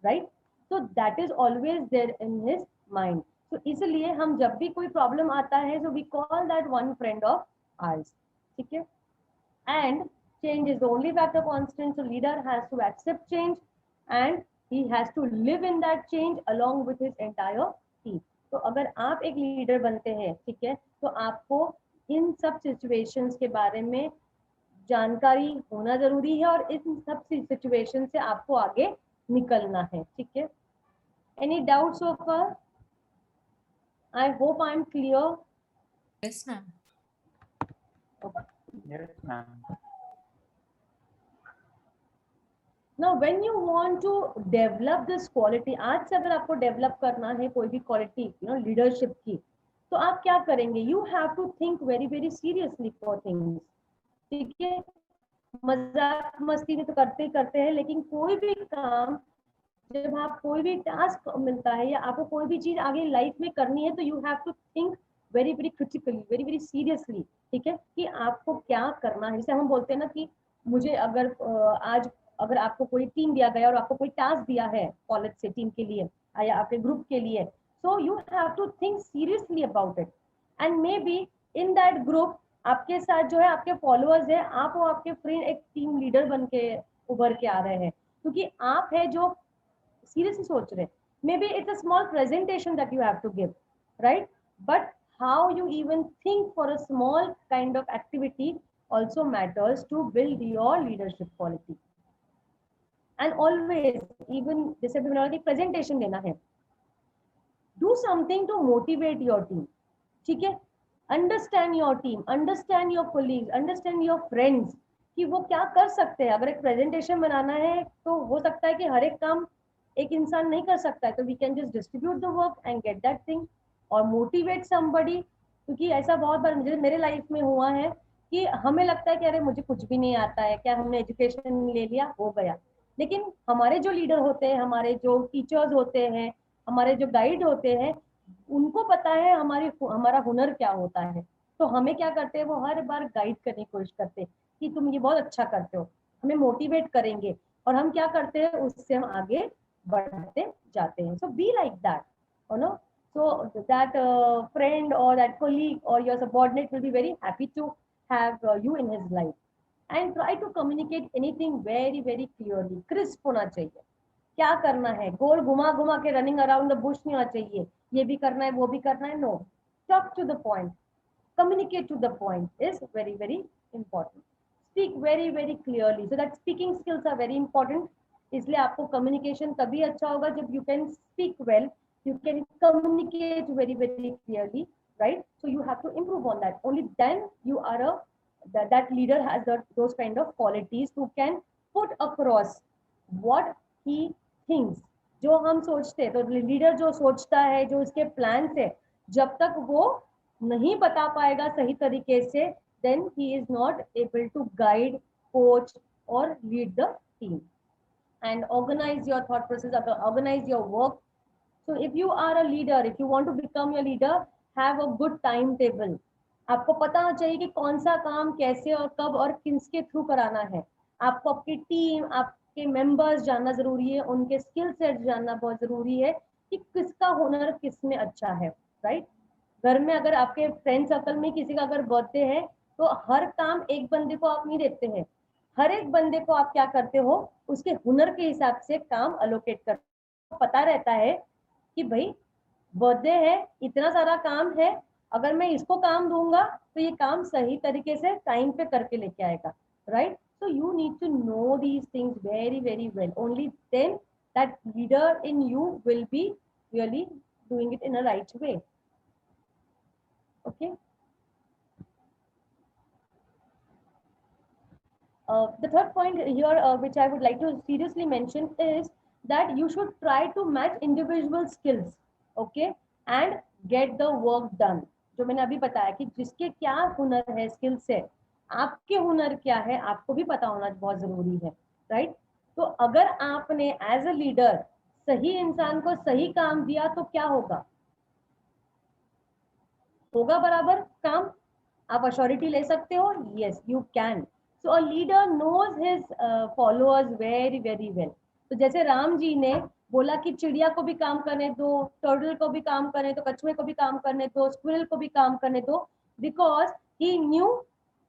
C: राइट? तो that is always there in his mind. तो इसलिए हम जब भी कोई प्रॉब्लम आता है, so we call that one friend of ours, ठीक है? And change is the only factor constant, so leader has to accept change and he has to live in that change along with his entire team. तो अगर आप एक leader बनते हैं, ठीक है, तो आपको इन सब सिचुएशंस के बारे में जानकारी होना जरूरी है और इन सब सिचुएशन से आपको आगे निकलना है, ठीक है? Any doubt so far? I hope I am clear.
E: Yes, ma'am.
D: Yes, ma'am.
C: Now when you want to develop this quality, आज से अगर आपको डेवलप करना है कोई भी क्वालिटी लीडरशिप की, तो आप क्या करेंगे? You have to think very very seriously for things, ठीक है? मजाक मस्ती में तो करते ही करते हैं, लेकिन कोई भी काम, जब आप कोई भी टास्क मिलता है या आपको कोई भी चीज आगे लाइफ में करनी है, तो you have to think very very critically, very very seriously, ठीक है, कि आपको क्या करना है. जैसे हम बोलते हैं ना कि मुझे अगर आज अगर आपको कोई टीम दिया गया और आपको कोई टास्क दिया है कॉलेज से टीम के लिए या आपके ग्रुप के लिए, so you have to think seriously about it. And maybe in that group आपके साथ जो है आपके फॉलोअर्स है, आप और आपके फ्रेंड एक टीम लीडर बन के उभर के आ रहे हैं, क्योंकि आप है जो seriously सोच रहे. Maybe it's a small presentation that you have to give, right? But how you even think for a small kind of activity also matters to build your leadership quality. And always, even जैसे भी मैंने एक presentation देना है, do something to motivate your team, ठीक है? Understand your team, understand your colleagues, understand your friends कि वो क्या कर सकते हैं. अगर एक presentation बनाना है तो हो सकता है कि हर एक काम एक इंसान नहीं कर सकता है, तो we can just distribute the work and get that thing और मोटिवेट समबडी. क्योंकि ऐसा बहुत बार मेरे लाइफ में हुआ है कि हमें लगता है कि अरे मुझे कुछ भी नहीं आता है, क्या हमने एजुकेशन ले लिया हो गया, लेकिन हमारे जो लीडर होते हैं, हमारे जो टीचर्स होते हैं, हमारे जो गाइड होते हैं, उनको पता है हमारा हुनर क्या होता है. तो हमें क्या करते हैं, वो हर बार गाइड करने की कोशिश करते हैं कि तुम ये बहुत अच्छा करते हो, हमें मोटिवेट करेंगे, और हम क्या करते हैं, उससे हम आगे बढ़ते जाते हैं. So be like that, you know, so that friend or that colleague or your subordinate will be very happy to have you in his life. And try to communicate anything very very clearly. crisp होना चाहिए, क्या करना है, गोल घुमा घुमा के running around the Bush नहीं होना चाहिए, ये भी करना है वो भी करना है. No, talk to the point, communicate to the point is very very important. Speak very very clearly, so that speaking skills are very important. इसलिए आपको कम्युनिकेशन तभी अच्छा होगा जब you can speak well, you can communicate very very clearly, right? So you have to improve on that. Only then you are that leader has those kind of qualities who can put across what he thinks. जो हम सोचते हैं, तो leader जो सोचता है, जो उसके प्लान है, जब तक वो नहीं बता पाएगा सही तरीके से, then he is not able to guide, coach or lead the team and organize your thought process, organize your work. So if you are a leader, if you want to become a leader, have a good timetable. आपको पता होना चाहिए कि कौन सा काम कैसे और कब और किसके थ्रू कराना है. आपको आपकी टीम, आपके मेंबर्स जानना जरूरी है, उनके स्किल सेट जानना बहुत जरूरी है कि किसका हुनर किस में अच्छा है, राइट? घर में अगर आपके फ्रेंड सर्कल में किसी का अगर बर्थडे है, तो हर काम एक बंदे को आप नहीं देते हैं, हर एक बंदे को आप क्या करते हो, उसके हुनर के हिसाब से काम अलोकेट करते हो. पता रहता है कि भाई बर्थडे है, इतना सारा काम है, अगर मैं इसको काम दूंगा तो ये काम सही तरीके से टाइम पे करके लेके आएगा, right? So you need to know these things very very well. Only then that leader in you will be really doing it in a right way. Okay, the third point here which I would like to seriously mention is that you should try to match individual skills, okay, and get the work done. जो मैंने अभी बताया कि जिसके क्या हुनर है, skills है, आपके हुनर क्या है, आपको भी पता होना बहुत जरूरी है, राइट? तो अगर आपने एज अ लीडर सही इंसान को सही काम दिया तो क्या होगा? होगा बराबर काम. आप अश्योरिटी ले सकते हो? Yes, you can. So a leader knows his followers very very well. तो जैसे राम जी ने बोला कि चिड़िया को भी काम करने दो, टर्टल को भी काम करने दो, कछुए को भी काम करने दो, स्क्विरल को भी काम करने दो, because he knew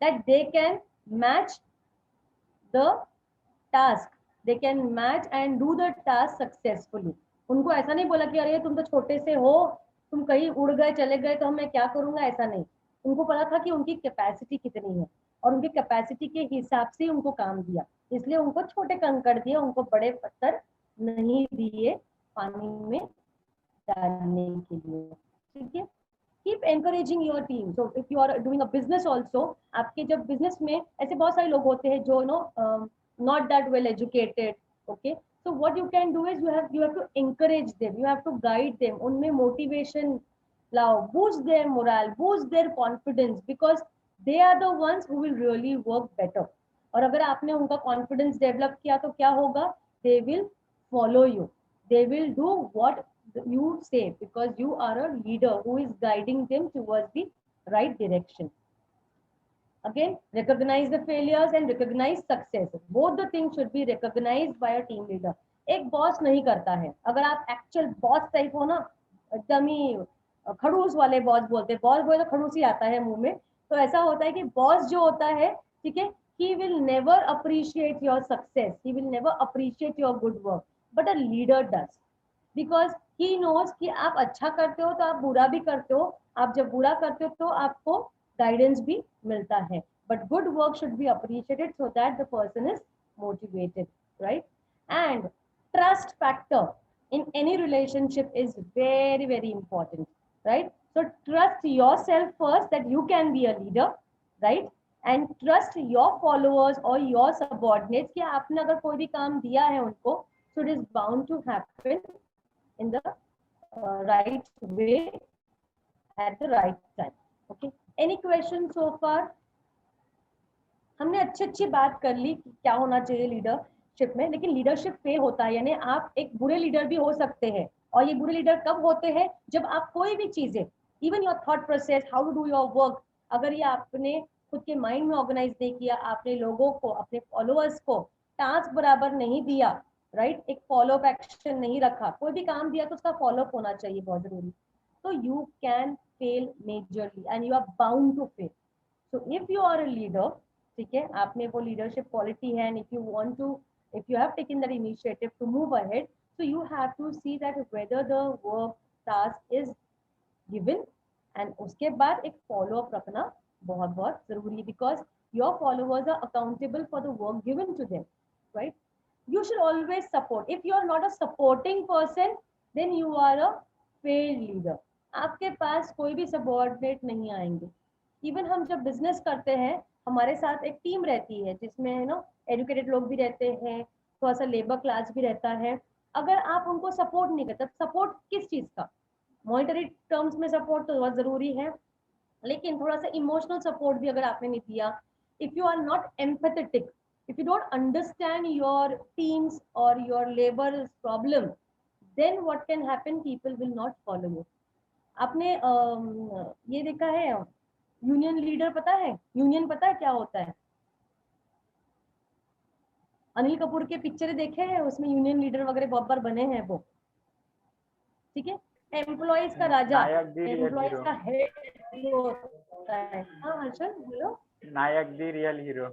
C: that they can match the task, they can match and do the task successfully. उनको ऐसा नहीं बोला कि अरे तुम तो छोटे से हो, तुम कहीं उड़ गए चले गए तो मैं क्या करूंगा, ऐसा नहीं. उनको पता था कि उनकी कैपेसिटी कितनी है और उनकी कैपेसिटी के हिसाब से उनको काम दिया. इसलिए उनको छोटे कंकड़ दिए, उनको बड़े पत्थर नहीं दिए पानी में डालने के लिए. ठीक है. Keep encouraging your team. So if you are doing a business also, आपके जब बिजनेस में ऐसे बहुत सारे लोग होते हैं जो not that well educated. Okay, so what you can do is you have to encourage them, you have to guide them, unme motivation lao, boost their morale, boost their confidence, because they are the ones who will really work better. और अगर आपने उनका confidence develop किया तो क्या होगा? They will follow you, they will do what you say, because you are a leader who is guiding them towards the right direction. Again, recognize the failures and recognize success. Both the things should be recognized by a team leader. एक boss नहीं करता है. अगर आप actual boss type हो ना, एकदम ही खड़ूस वाले बॉस बोलते हैं, बॉस बोले तो खड़ूस ही आता है मुंह में. तो ऐसा होता है कि बॉस जो होता है, ठीक है, he will never appreciate your success, he will never appreciate your good work, but a leader does, because he knows कि आप अच्छा करते हो तो आप बुरा भी करते हो, आप जब बुरा करते हो तो आपको गाइडेंस भी मिलता है. But good work should be appreciated so that the person is motivated, right? And trust factor in any relationship is very very important, right? So trust yourself first that you can be a leader, right? And trust your followers or your subordinates कि आपने अगर कोई भी काम दिया है उनको, so it is bound to happen in the right way at the right time. Okay, any questions so far? हमने अच्छी बात कर ली कि क्या होना चाहिए लीडरशिप में, लेकिन लीडरशिप फेल होता है, यानी आप एक बुरे लीडर भी हो सकते हैं. और ये बुरे लीडर कब होते हैं? जब आप कोई भी चीजें, even your thought process, how to do your work, अगर ये आपने खुद के माइंड में ऑर्गेनाइज नहीं किया, आपने लोगों को, अपने फॉलोअर्स को टास्क बराबर नहीं दिया, राइट, एक फॉलो अप एक्शन नहीं रखा, कोई भी काम दिया तो उसका फॉलो अप होना चाहिए, बहुत जरूरी. तो you can fail majorly and you are bound to fail. So if you are a leader, ठीक है, आप में वो लीडरशिप क्वालिटी है, and if you want to, if you have taken that initiative to move ahead, so you have to see that whether the work task is given, and उसके बाद एक follow up रखना बहुत बहुत जरूरी, because your followers are accountable for the work given to them, right? You should always support. If you are not a supporting person, then you are a failed leader. आपके पास कोई भी subordinate नहीं आएंगे. Even हम जब business करते हैं, हमारे साथ एक टीम रहती है जिसमें एजुकेटेड लोग भी रहते हैं, थोड़ा सा लेबर क्लास भी रहता है. अगर आप उनको सपोर्ट नहीं करते, सपोर्ट किस चीज का? मॉनिटरी टर्म्स में सपोर्ट तो बहुत जरूरी है, लेकिन थोड़ा सा इमोशनल सपोर्ट भी अगर आपने नहीं दिया, if you are not empathetic, if you don't understand your teams or your labor's problem, then what can happen? People will not follow you. आपने ये देखा है, यूनियन लीडर पता है, यूनियन पता है क्या होता है? अनिल कपूर के पिक्चर देखे हैं, उसमें यूनियन लीडर वगैरह बहुत बार बने हैं वो, ठीक है. एम्प्लॉइज का राजा, एम्प्लॉइज का हेड होता है. हाँ हर्षल बोलो.
D: नायक दी रियल हीरो.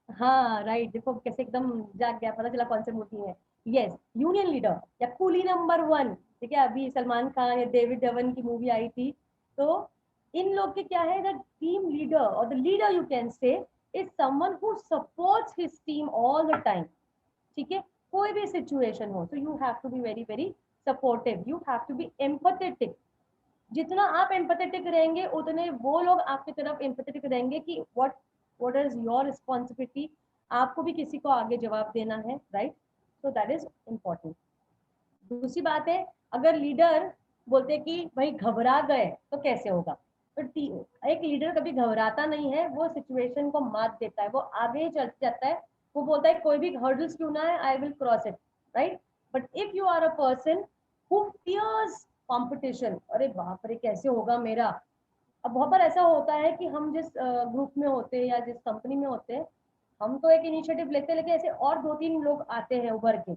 C: हाँ राइट, देखो कैसे एकदम जाग गया, पता चला कौन सी मूवी है. यस, यूनियन लीडर या कूली नंबर 1, ठीक है, अभी सलमान खान या डेविड धवन की मूवी आई थी. तो इन लोग के क्या है, द टीम लीडर और the leader you can say is someone who supports his team all the time, ठीक है, कोई भी सिचुएशन हो. तो you have to be very very supportive, you have to be empathetic. जितना आप एम्पैथेटिक रहेंगे उतने वो लोग आपकी तरफ एम्पैथेटिक रहेंगे कि what is your responsibility, आपको भी किसी को आगे जवाब देना है, right? So that is important. दूसरी बात है, अगर लीडर बोलते कि भाई घबरा गए तो कैसे होगा? तो एक लीडर कभी घबराता नहीं है, वो सिचुएशन को मात देता है, वो आगे चल जाता है, वो बोलता है कोई भी हर्डल्स क्यों ना है, I will cross it, right? But if you are a person who fears competition, अरे बाप रे कैसे होगा मेरा। अब बहुत बार ऐसा होता है कि हम जिस ग्रुप में होते हैं या जिस कंपनी में होते हैं, हम तो एक इनिशिएटिव लेते हैं, लेकिन ऐसे और 2-3 लोग आते हैं उभर के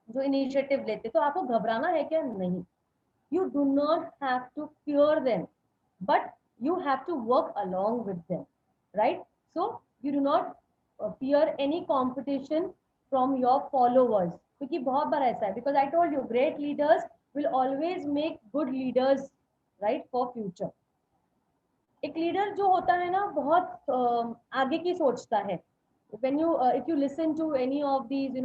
C: जो इनिशिएटिव लेते, तो आपको घबराना है क्या? नहीं, you do not have to fear them, but you have to work along with them, right? So you do not fear any competition from your followers, क्योंकि बहुत बार ऐसा है, because I told you great leaders will always make good leaders, right, for future. एक leader जो होता है ना बहुत आगे की सोचता है. When you if you listen to any of these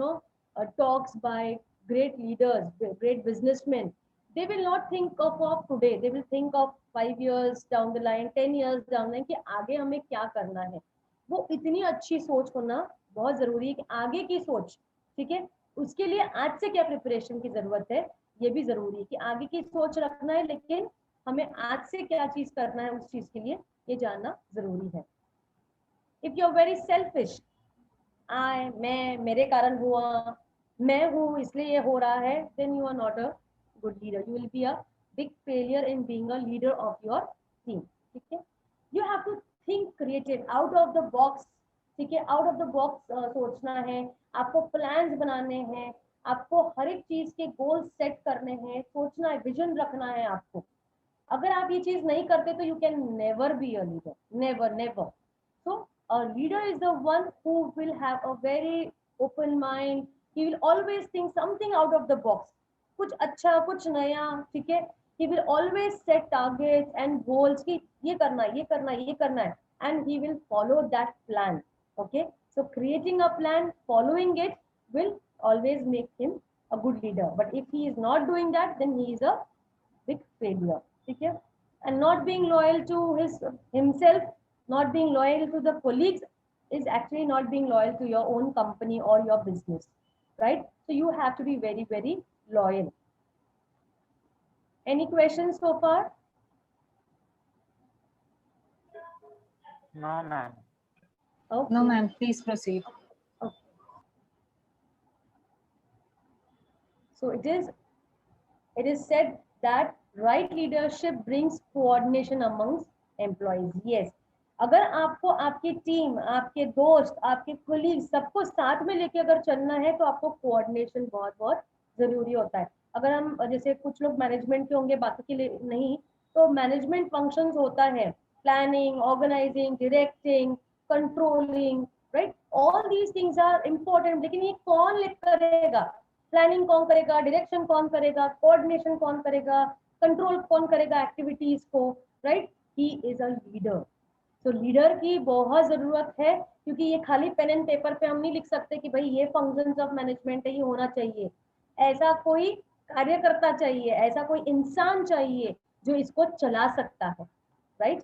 C: talks by great leaders, great businessmen, they will not think of today, they will think of 5 years down the line, 10 years down the line कि आगे हमें क्या करना है. वो इतनी अच्छी सोच होना बहुत जरूरी है कि आगे की सोच, ठीक है, उसके लिए आज से क्या प्रिपरेशन की जरूरत है, ये भी जरूरी है कि आगे की सोच रखना है, लेकिन हमें आज से क्या चीज करना है उस चीज के लिए ये जानना जरूरी है. If you are very selfish, मैं, मेरे कारण हुआ, मैं हूँ इसलिए ये हो रहा है, then you are not a good leader. You will be a big failure in being a leader of your team. ठीक है? You have to think creative, out of the box. ठीक है? Out of the box सोचना है, आपको plans बनाने हैं, आपको हर एक चीज के goals set करने हैं, सोचना है, vision रखना है आपको. अगर आप ये चीज नहीं करते तो you can never be a leader, never. So a leader is the one who will have a very open mind. He will always think something out of the box, कुछ अच्छा, कुछ नया, ठीक है. He will always set targets and goals कि ये करना है, ये करना है, ये करना है, and he will follow that plan. Okay, so creating a plan, following it will always make him a good leader. But if he is not doing that, then he is a big failure. ठीक है? And not being loyal to himself, not being loyal to the colleagues is actually not being loyal to your own company or your business, right? So you have to be very loyal. Any questions so far?
D: No, ma'am.
C: Okay.
E: No, ma'am, please proceed.
C: Okay. So it is said that right leadership brings coordination amongst employees. Yes, अगर आपको आपकी team, आपके दोस्त, आपके colleague सबको साथ में लेके अगर चलना है तो आपको कोऑर्डिनेशन बहुत जरूरी होता है. अगर हम जैसे कुछ लोग मैनेजमेंट के होंगे, बाकी के लिए नहीं, तो मैनेजमेंट फंक्शंस होता है planning, organizing, directing, controlling, right. All these things are important, लेकिन ये कौन करेगा? प्लानिंग कौन करेगा, डायरेक्शन कौन करेगा, कोऑर्डिनेशन कौन करेगा, कंट्रोल कौन करेगा एक्टिविटीज को, right. He is a leader. तो लीडर की बहुत जरूरत है, क्योंकि ये खाली पेन एंड पेपर पे हम नहीं लिख सकते कि भाई ये फंक्शंस ऑफ मैनेजमेंट है, ये होना चाहिए. ऐसा कोई कार्यकर्ता चाहिए, ऐसा कोई इंसान चाहिए जो इसको चला सकता है, right.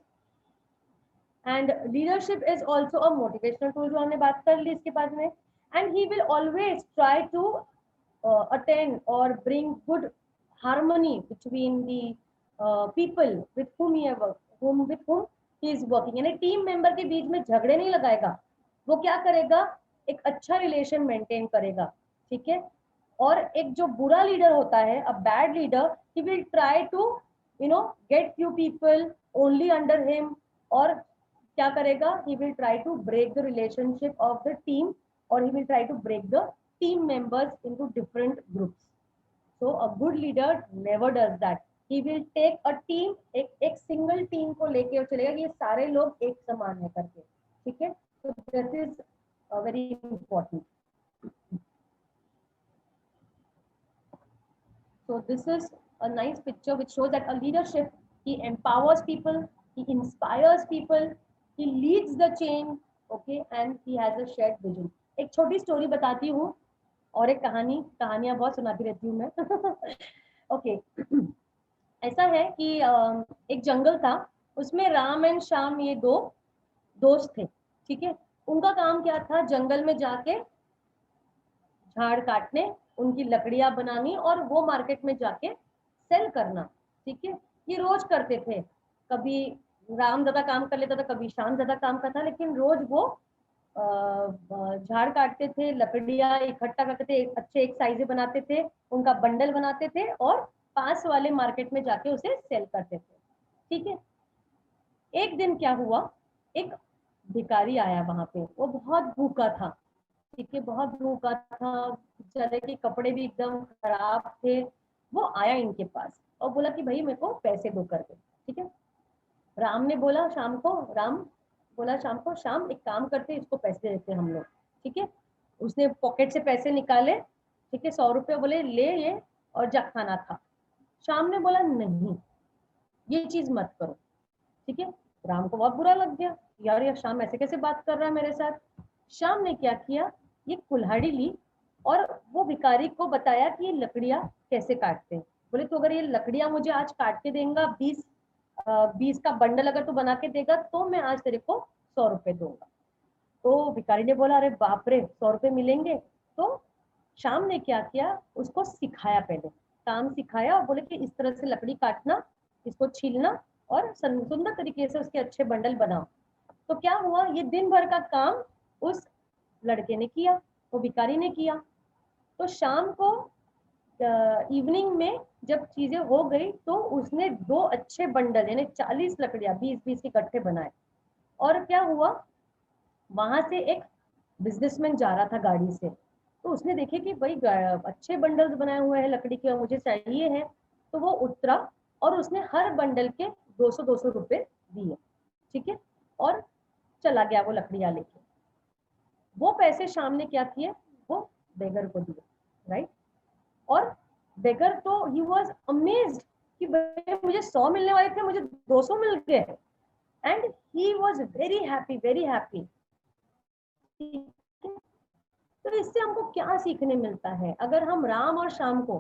C: And leadership is also a motivational tool, जो हमने बात कर ली इसके बाद में. And he will always try to attend or bring good harmony between the people with whom he is working. यानी टीम मेंबर के बीच में झगड़े नहीं लगाएगा, वो क्या करेगा, एक अच्छा रिलेशन मेंटेन करेगा. ठीक है. और एक जो बुरा लीडर होता है, a bad leader, he will try to get few people only under him, और क्या करेगा, he will try to break the relationship of the team, or he will try to break the team members into different groups. So a good leader never does that. He will take a team, एक single team को लेके चलेगा कि ये सारे लोग एक समान है करके. ठीक है. So this is very important. So this is a nice picture which shows that a leadership, he empowers people, he inspires people, he leads the change, okay, and he has a shared vision. एक छोटी story बताती हूँ और एक कहानियां बहुत सुनाती रहती हूँ मैं. ओके. ऐसा है कि एक जंगल था, उसमें राम एंड श्याम, ये दो दोस्त थे. ठीक है. उनका काम क्या था, जंगल में जाके झाड़ काटने, उनकी लकड़ियां बनानी और वो मार्केट में जाके सेल करना. ठीक है. ये रोज करते थे. कभी राम ज्यादा काम कर लेता था, कभी श्याम ज्यादा काम करता, लेकिन रोज वो झाड़ काटते थे, लकड़ियां इकट्ठा करते थे, अच्छे एक साइजे बनाते थे, उनका बंडल बनाते थे और पास वाले मार्केट में जाके उसे सेल करते थे। ठीक है, एक दिन क्या हुआ, एक भिखारी आया वहां पे, वो बहुत भूखा था। ठीक है, बहुत भूखा था, बेचारे के कपड़े भी एकदम खराब थे। वो आया इनके पास और बोला कि भाई मेरे को पैसे दो करके। ठीक है, राम ने बोला शाम को, राम बोला शाम को, शाम एक काम करते, इसको पैसे देते हम लोग। ठीक है, उसने पॉकेट से पैसे निकाले। ठीक है, 100 रुपये, बोले ले ये और जा खाना खा। शाम ने बोला नहीं, ये चीज मत करो। ठीक है, राम को बहुत बुरा लग गया, यार ये शाम ऐसे कैसे बात कर रहा है मेरे साथ। शाम ने क्या किया, ये कुल्हाड़ी ली और वो भिखारी को बताया कि ये लकड़ियां कैसे काटते हैं। बोले तो अगर ये लकड़ियां मुझे आज काट के देगा, 20 का बंडल अगर तू बना के देगा तो मैं आज तेरे को 100 रुपए दूंगा। तो भिखारी ने बोला अरे बाप रे, 100 रुपए मिलेंगे। तो शाम ने क्या किया, उसको सिखाया, पहले काम सिखाया और बोले कि इस तरह से लकड़ी काटना, इसको छीलना और सुंदर तरीके से उसके अच्छे बंडल बनाओ। तो क्या हुआ, ये दिन भर का काम उस लड़के ने किया, वो भिखारी ने किया। तो शाम को इवनिंग में जब चीजें हो गई तो उसने 2 अच्छे बंडल यानी 40 लकड़ियां 20-20 इकट्ठे बनाए। और क्या हुआ, वहां से एक बिजनेसमैन जा रहा था गाड़ी से, तो उसने देखे कि भाई अच्छे बंडल्स बनाए हुए हैं लकड़ी के, मुझे चाहिए है। तो वो उतरा और उसने हर बंडल के 200-200 रुपए दिए। ठीक है, और चला गया वो लकड़ियां लेके। वो पैसे शाम ने क्या किए, वो बेगर को दिए, राइट। और बेगर तो ही वाज अमेज्ड कि भाई मुझे 100 मिलने वाले थे, मुझे 200 मिल गए, and he was very happy, very happy. तो इससे हमको क्या सीखने मिलता है, अगर हम राम और श्याम को,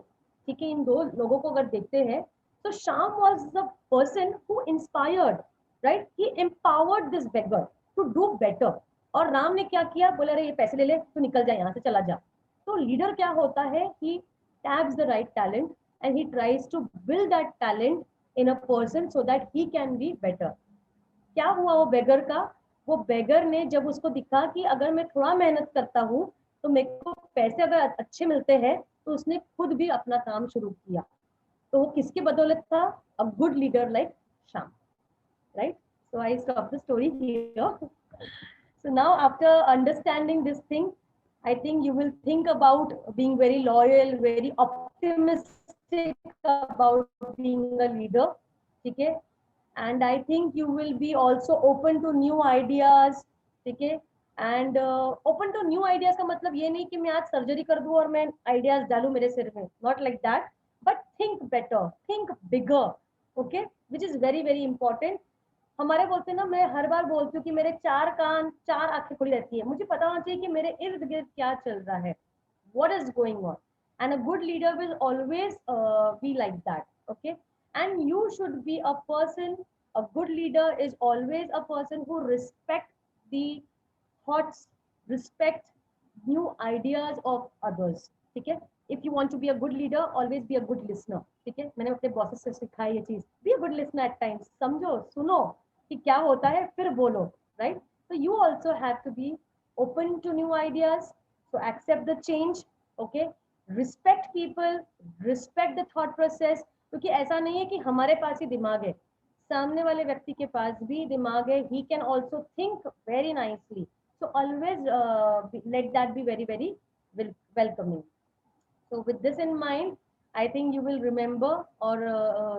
C: ठीक है, इन 2 लोगों को अगर देखते हैं, तो Shyam was the person who inspired, right, he empowered this beggar to do better. और राम ने क्या किया, बोले अरे ये पैसे ले ले, तू निकल जा यहाँ से, चला जा। तो लीडर क्या होता है, ही taps the right talent and he tries to build that talent in a person so that he can be better. क्या हुआ वो बेगर का, वो बेगर ने जब उसको दिखा कि अगर मैं थोड़ा मेहनत करता हूँ तो मेरे को पैसे अगर अच्छे मिलते हैं, तो उसने खुद भी अपना काम शुरू किया। तो वो किसके बदौलत था, अ good leader like Shyam, right. So I stop the story here. So now after understanding this thing, I think you will think about being very loyal, very optimistic about being a leader. Okay, and I think you will be also open to new ideas. Okay, and open to new ideas का मतलब ये नहीं कि मैं आज surgery कर दूं और मैं ideas डालूं मेरे सिर में, not like that, but think better, think bigger. Okay, which is very very important. हमारे बोलते हैं ना, मैं हर बार बोलती हूँ कि मेरे 4 कान 4 आंखें खुली रहती है, मुझे पता होना चाहिए कि मेरे इर्द गिर्द क्या चल रहा है, what is going on, and a good leader will always be like that. Okay, and you should be a person, a good leader is always a person who respect the thoughts, respect new ideas of others. ठीक है, if you want to be a good leader, always be a good listener. ठीक है, मैंने अपने bosses से सिखा है ये चीज, be a good listener at times, समझो, सुनो कि क्या होता है, फिर बोलो, right. So you also have to be open to new ideas, so accept the change. Okay, respect people, respect the thought process, क्योंकि ऐसा नहीं है कि हमारे पास ही दिमाग है, सामने वाले व्यक्ति के पास भी दिमाग है, he can also think very nicely. So always let that be very very welcoming. So with this in mind, I think you will remember, or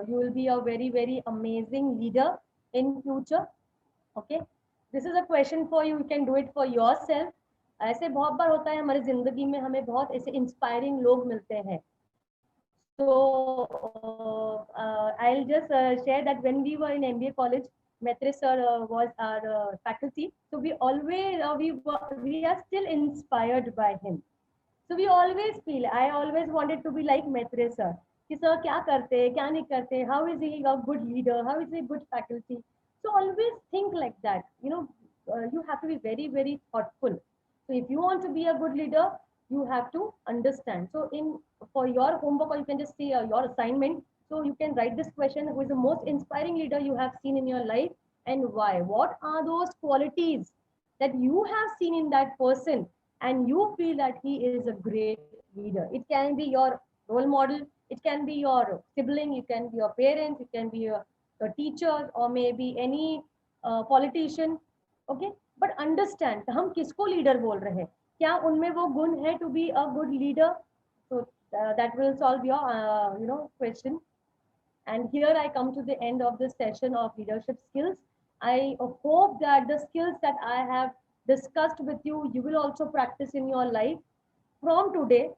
C: you will be a very very amazing leader in future. Okay, this is a question for you, you can do it for yourself. ऐसे बहुत बार होता है हमारी जिंदगी में, हमें बहुत ऐसे इंस्पायरिंग लोग मिलते हैं। So I'll just share that when we were in MBA college, Maitre sir was our faculty. So we always we are still inspired by him. So we always feel, I always wanted to be like Maitre sir. कि sir क्या करते हैं, क्या नहीं करते, how is he a good leader, how is he a good faculty. So always think like that. You know, you have to be very very thoughtful. So if you want to be a good leader, you have to understand. So for your homework, or you can just say your assignment, so you can write this question: who is the most inspiring leader you have seen in your life and why? What are those qualities that you have seen in that person and you feel that he is a great leader? It can be your role model, It can be your sibling, it can be your parents, it can be your teachers, or maybe any politician. Okay, but understand हम किसको leader बोल रहे हैं, क्या उनमें वो गुण है to be a good leader. So that will solve your question. And here I come to the end of this session of leadership skills. I hope that the skills that I have discussed with you, you will also practice in your life from today.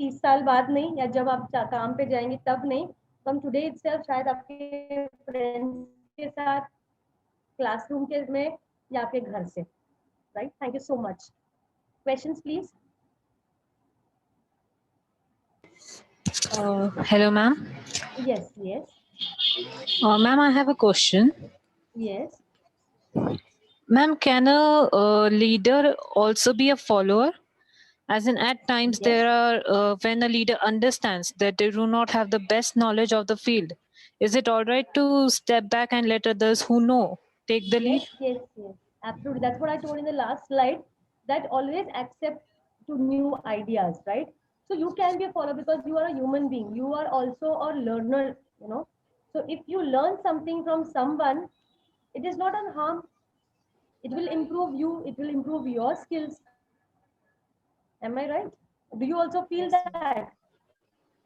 C: 30 साल बाद नहीं, या जब आप काम पे जाएंगे तब नहीं, from today itself, शायद आपके फ्रेंड्स के साथ, क्लासरूम के में, या आपके घर से. Right? Thank you so much. Questions, please.
E: Hello, ma'am.
C: Yes, yes,
E: Ma'am, I have a question.
C: yes.
E: Ma'am, can a leader also be a follower? As in, at times
C: Yes.
E: there are, when a leader understands that they do not have the best knowledge of the field, is it all right to step back and let others who know take the lead?
C: Yes, absolutely. That's what I told in the last slide, that always accept to new ideas, right? So you can be a follower because you are a human being. You are also a learner, you know. So if you learn something from someone, it is not an harm. It will improve you. It will improve your skills. Am I right? Do you also feel
E: Yes,
C: that?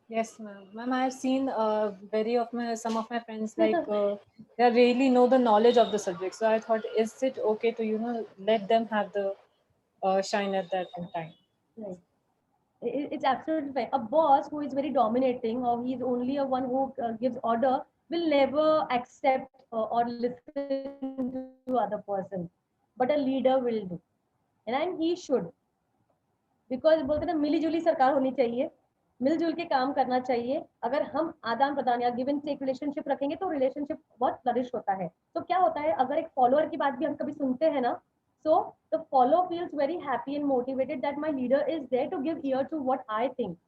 E: Yes, ma'am. Ma'am, I have seen some of my friends like they really know the knowledge of the subject. So I thought, is it okay to let them have the shine at that time?
C: Right. It's absolutely fine. A boss who is very dominating, or he's only a one who gives order, will never accept or listen to other person. But a leader will do, and he should. Because बोलते हैं मिलीजुली सरकार होनी चाहिए, मिलजुल के काम करना चाहिए. अगर हम आदान प्रदान या गिव एंड टेक रिलेशनशिप रखेंगे तो रिलेशनशिप बहुत फ्लरिश होता है. तो क्या होता है, अगर एक फॉलोअर की बात भी हम कभी सुनते हैं ना, so the follower feels very happy and motivated that my leader is there to give ear to what I think.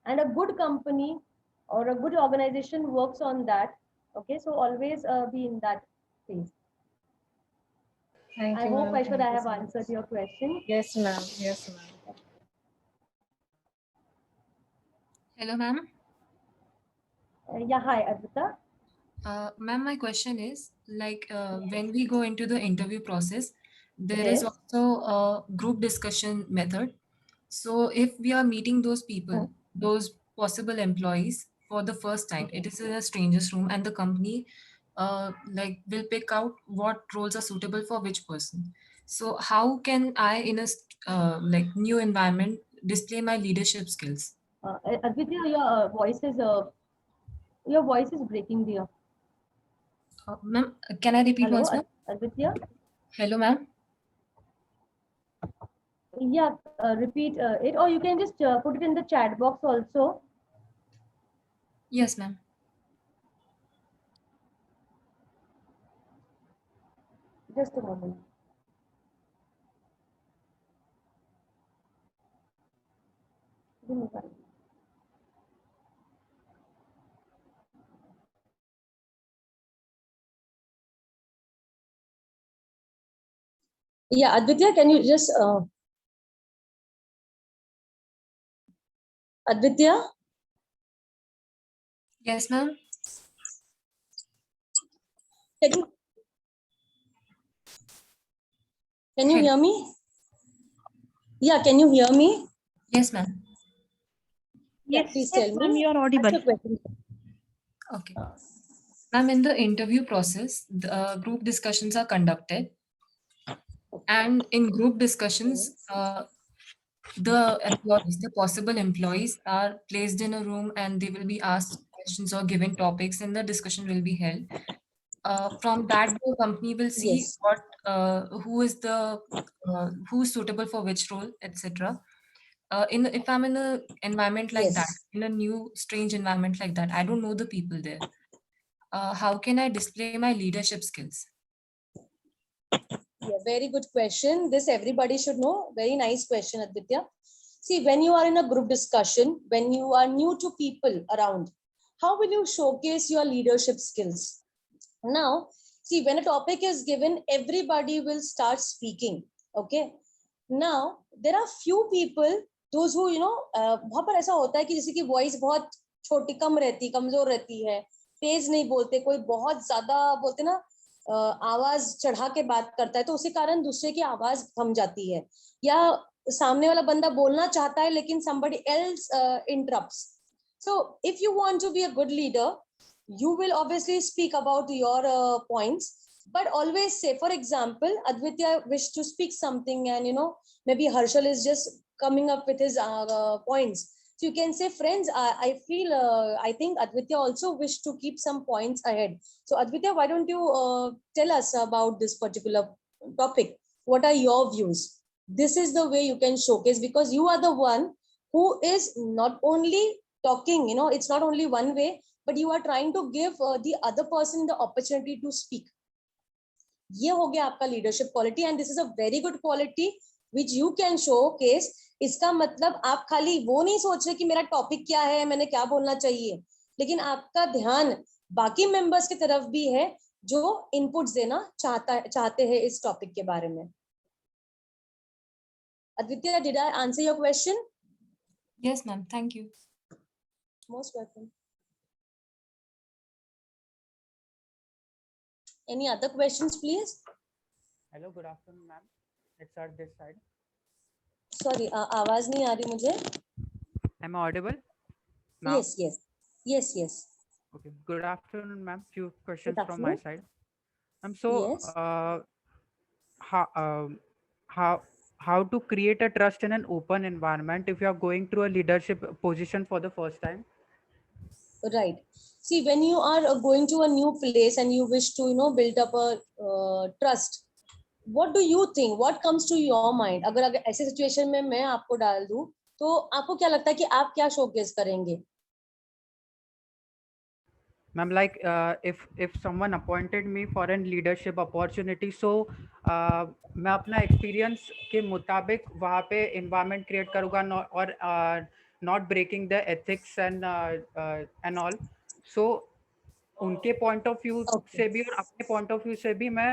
C: And a good company or a good organization works on that. Okay, so always be in that phase.
E: Thank
C: I
E: you,
C: hope
E: ma'am.
C: I should
E: Thank you
C: have
E: so much.
C: answered your question.
E: Yes, ma'am. Yes, ma'am.
F: Hello, ma'am.
C: Yeah, hi, Advita.
F: Ma'am, my question is like when we go into the interview process, there is
C: Yes.
F: also a group discussion method. So if we are meeting those people, those possible employees for the first time, it is in a stranger's room, and the company like will pick out what roles are suitable for which person. So how can I, in a like new environment, display my leadership skills?
C: Advita, your voice is breaking, dear.
F: Ma'am, can I repeat
C: Hello,
F: once more?
C: Advita.
F: Hello, ma'am.
C: Yeah, repeat it, or you can just put it in the chat box also.
F: Yes, ma'am.
C: Just a moment. Give me one. Yeah, Advitya, can you just Advitya?
F: Yes, ma'am.
C: Can you hear me? Yeah, can you hear me?
F: Yes, ma'am.
C: Yeah,
B: Yes,
C: please
B: yes,
C: tell
B: ma'am,
C: me.
B: you are
C: Ask
B: audible.
C: your question.
F: Okay. Ma'am, in the interview process, the group discussions are conducted. And in group discussions, the employees, the possible employees are placed in a room and they will be asked questions or given topics and the discussion will be held. From that, the company will see
C: Yes.
F: who's suitable for which role, etc. If I'm in an environment like that,
C: Yes.
F: in a new strange environment like that, I don't know the people there. How can I display my leadership skills?
C: Yeah, very good question. This everybody should know. Very nice question, Aditya. See, when you are in a group discussion, when you are new to people around, how will you showcase your leadership skills? Now, see, when a topic is given, everybody will start speaking. Okay. Now, there are few people, those who, वहाँ पर ऐसा होता है कि जैसे कि voice बहुत छोटी कम रहती, कमजोर रहती है, तेज नहीं बोलते, कोई बहुत ज्यादा बोलते ना आवाज चढ़ा के बात करता है, तो उसी कारण दूसरे की आवाज थम जाती है, या सामने वाला बंदा बोलना चाहता है लेकिन somebody else interrupts. So if you want to be a good leader, you will obviously speak about your points, but always say, for example, Advitya wished to speak something, and maybe Harshal is just coming up with his points. So you can say, friends, I think Advitya also wished to keep some points ahead. So Advitya, why don't you tell us about this particular topic? What are your views? This is the way you can showcase, because you are the one who is not only talking, it's not only one way, but you are trying to give the other person the opportunity to speak. ये हो गया आपका leadership quality, and this is a very good quality which you can showcase. इसका मतलब आप खाली वो नहीं सोच रहे कि मेरा टॉपिक क्या है, मैंने क्या बोलना चाहिए, लेकिन आपका ध्यान बाकी मेंबर्स की तरफ भी है जो इनपुट्स देना चाहते हैं इस टॉपिक के बारे में. Advitya, did I answer your question?
F: Yes, ma'am. Thank you.
C: Most welcome. Any other questions, please?
D: Hello, good afternoon, ma'am. It's at this side.
C: Sorry, आवाज नहीं आ रही मुझे.
D: Am I audible now?
C: Yes.
D: Okay. Good afternoon, ma'am. Few questions
C: Good
D: from my
C: afternoon.
D: side. So,
C: Yes.
D: how to create a trust in an open environment if you are going through a leadership position for the first time?
C: Right. See, when you are going to a new place and you wish to, build up a trust, what do you think? What comes to your mind? अगर ऐसे situation में मैं आपको डाल दूं, तो आपको क्या लगता है कि आप क्या शोकेस करेंगे?
D: Ma'am, like if someone appointed me for a leadership opportunity, so मैं अपना experience के मुताबिक वहाँ पे environment create करूँगा, और not breaking the ethics and all. So उनके point of view से भी और अपने point of view से भी मैं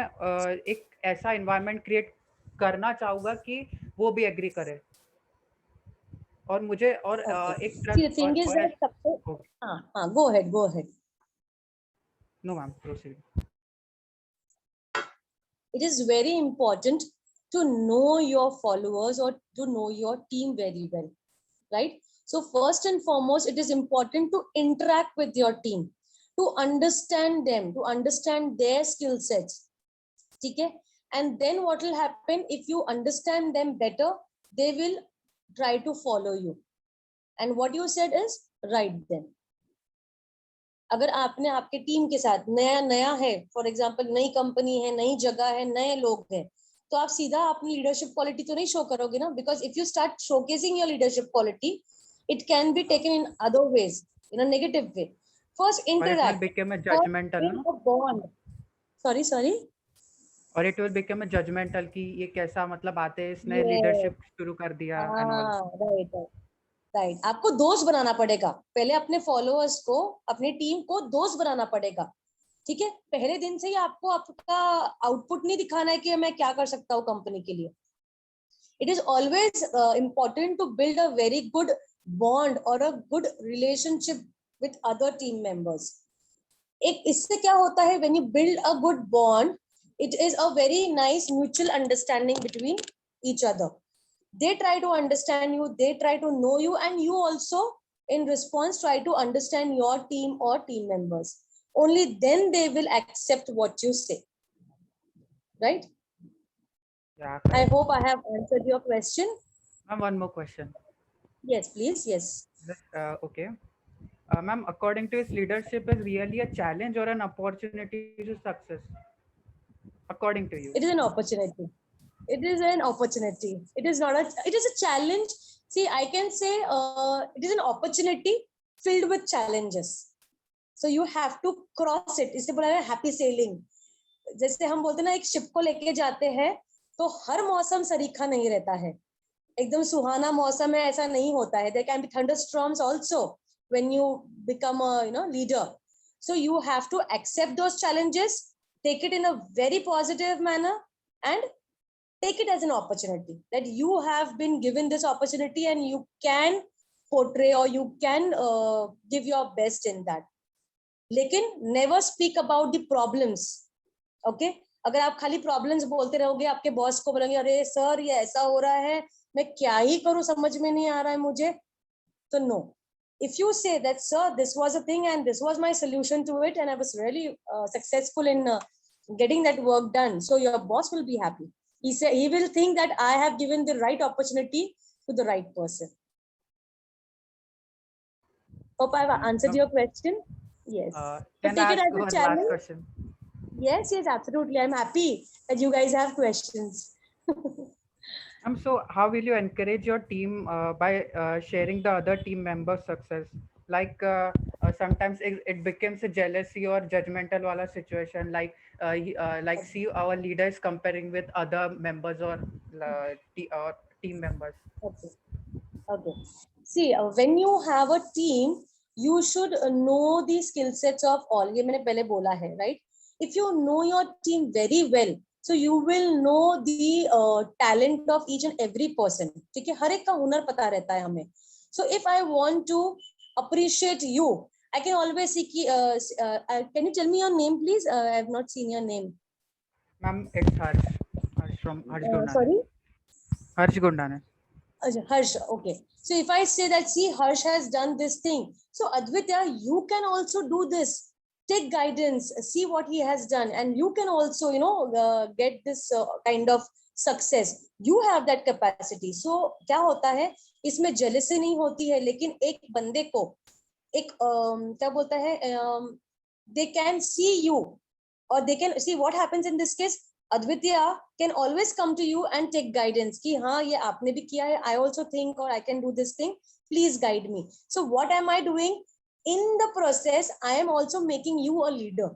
D: एक ऐसा environment create करना चाहूँगा कि वो भी agree करे और मुझे और एक
C: See, the thing is that सबसे हाँ, go ahead.
D: No, ma'am, proceed.
C: It is very important to know your followers or to know your team very well, right? So first and foremost, it is important to interact with your team, to understand them, to understand their skill sets. Okay? And then what will happen, if you understand them better, they will try to follow you. And what you said is right then. अगर आपने आपके team के साथ नया है, for example नई company है, नई जगह है, नए लोग हैं, तो आप सीधा अपनी लीडरशिप क्वालिटी तो नहीं शो करोगे ना, because if you start showcasing your leadership quality, it can be taken in other ways, in a negative way. First interact,
D: become a judgmental,
C: no? Bond. Sorry.
D: और it will become a judgmental कि ये कैसा मतलब आते हैं, इसने leadership शुरू कर दिया and all.
C: राइट. आपको दोस्त बनाना पड़ेगा, पहले अपने फॉलोअर्स को, अपनी टीम को दोस्त बनाना पड़ेगा. ठीक है, पहले दिन से ही आपको आपका आउटपुट नहीं दिखाना है कि मैं क्या कर सकता हूँ कंपनी के लिए. It is always important to build a very good bond और a good relationship with other team members. एक इससे क्या होता है, when you build a good bond, it is a very nice mutual understanding between each other. They try to understand you, they try to know you, and you also in response try to understand your team or team members. Only then they will accept what you say, right?
D: Yeah,
C: I hope I have answered your question.
D: ma'am, one more question.
C: Yes, please. Yes.
D: Okay, ma'am, according to his leadership is really a challenge or an opportunity to success, according to you?
C: It is an opportunity. It is an opportunity. It is not it is a challenge. See, I can say it is an opportunity filled with challenges. So you have to cross it. इससे बोला है happy sailing. जैसे हम बोलते हैं ना, एक ship को लेके जाते हैं तो हर मौसम सरीखा नहीं रहता है, एकदम सुहाना मौसम है ऐसा नहीं होता है. There can be thunderstorms also when you become a leader. So you have to accept those challenges, take it in a very positive manner, and take it as an opportunity that you have been given this opportunity and you can portray or you can give your best in that. लेकिन never speak about the problems. Okay? अगर आप खाली problems बोलते रहोगे, आपके boss को बोलेंगे अरे सर ये ऐसा हो रहा है, मैं क्या ही करूं, समझ में नहीं आ रहा है मुझे, तो no. If you say that sir this was a thing and this was my solution to it and I was really successful in getting that work done, so your boss will be happy. He will think that I have given the right opportunity to the right person. Hope I have answered your question. Yes. So
D: Can I
C: take it
D: ask
C: as a
D: one last
C: challenge.
D: question?
C: Yes, absolutely. I'm happy that you guys have questions.
D: So how will you encourage your team by sharing the other team members' success? Like sometimes it becomes a jealousy or judgmental wala situation. Like see our leaders comparing with other members or team members.
C: Okay. Okay. See, when you have a team, you should know the skill sets of all. ये मैंने पहले बोला है, right? If you know your team very well, so you will know the talent of each and every person. ठीक है, हर एक का हुनर पता रहता है हमें. So if I want to appreciate you, I can always see कि can you tell me your name, please? I have not seen your name.
D: Ma'am, it's Harsh. Harsh from Harsh Gundane.
C: Sorry.
D: Harsh Gundane.
C: Harsh, okay. So if I say that, see, Harsh has done this thing. So Advitya, you can also do this. Take guidance, see what he has done, and you can also, get this kind of success. You have that capacity. So क्या होता है? इसमें jealousy नहीं होती है, लेकिन एक बंदे को एक क्या बोलता है? They can see you, or they can see what happens in this case. Advitya can always come to you and take guidance कि हाँ ये आपने भी किया है, I also think or I can do this thing, please guide me. So what am I doing? In the process, I am also making you a leader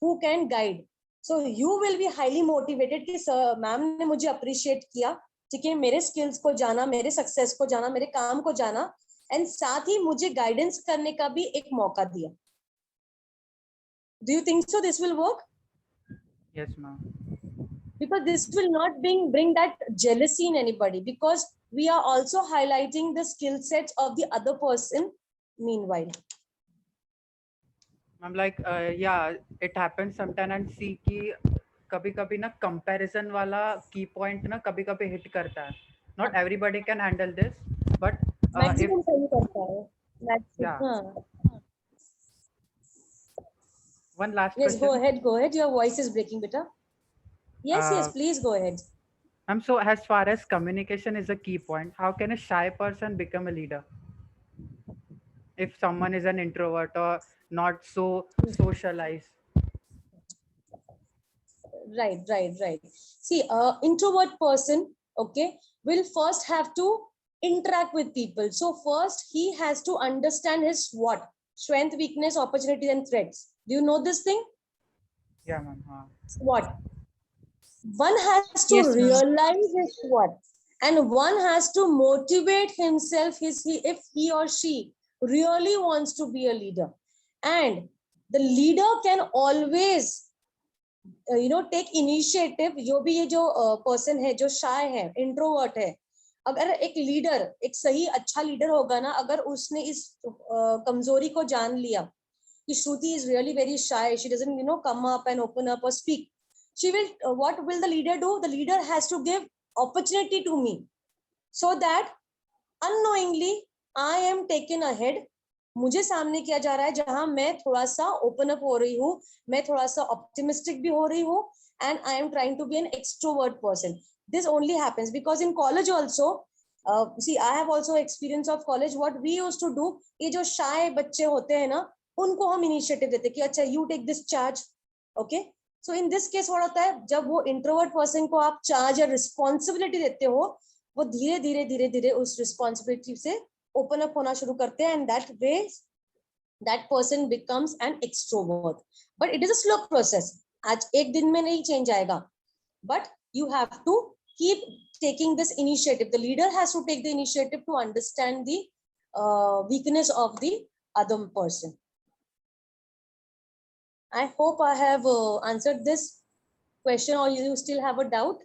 C: who can guide. So you will be highly motivated कि sir ma'am ने मुझे appreciate किया, ठीक है, मेरे skills को जाना, मेरे success को जाना, मेरे काम को जाना, and साथ ही मुझे guidance करने का भी एक मौका दिया. Do you think so this will work?
D: Yes, ma'am.
C: Because this will not bring that jealousy in anybody, because we are also highlighting the skill sets of the other person meanwhile.
D: I'm like yeah, it happens sometimes and see कि कभी-कभी ना comparison वाला key point ना कभी-कभी hit करता है. Not everybody can handle this, but
C: Maximum सही करता है. That's it.
D: Yeah.
C: हाँ.
D: One last
C: Yes,
D: question.
C: go ahead. Your voice is breaking, beta. Yes, please go ahead.
D: So as far as communication is a key point, how can a shy person become a leader? If someone is an introvert or not so socialized.
C: Right. See, introvert person, okay, will first have to interact with people. So first he has to understand his SWOT, strength, weakness, opportunities, and threats. Do you know this thing?
D: Yeah, ma'am.
C: SWOT. One has to
B: Yes, ma'am.
C: realize his SWOT, and one has to motivate himself if he or she really wants to be a leader. And the leader can always take initiative. जो भी ये जो person है जो shy है, introvert है, अगर एक लीडर, एक सही अच्छा लीडर होगा ना, अगर उसने इस कमजोरी को जान लिया कि Shruti is really very shy, she doesn't come up and open up or speak, she will what will the leader do? The leader has to give opportunity to me, so that unknowingly I am taken ahead. मुझे सामने किया जा रहा है जहां मैं थोड़ा सा ओपन अप हो रही हूँ, मैं थोड़ा सा ऑप्टिमिस्टिक भी हो रही हूँ, and I am trying to be an extrovert person. This only happens because in college also, see, I have also experience of college. What we used to do, ये जो shy बच्चे होते हैं ना, उनको हम इनिशिएटिव देते कि अच्छा you take this charge, okay? So in this case what होता है, जब वो introvert person को आप charge या responsibility देते हो, वो धीरे धीरे उस responsibility से open up होना शुरू करते हैं, and that way that person becomes an extrovert. But it is a slow process. आज एक दिन में नहीं change आएगा, but you have to keep taking this initiative. The leader has to take the initiative to understand the weakness of the other person. I hope I have answered this question, or you still have a doubt?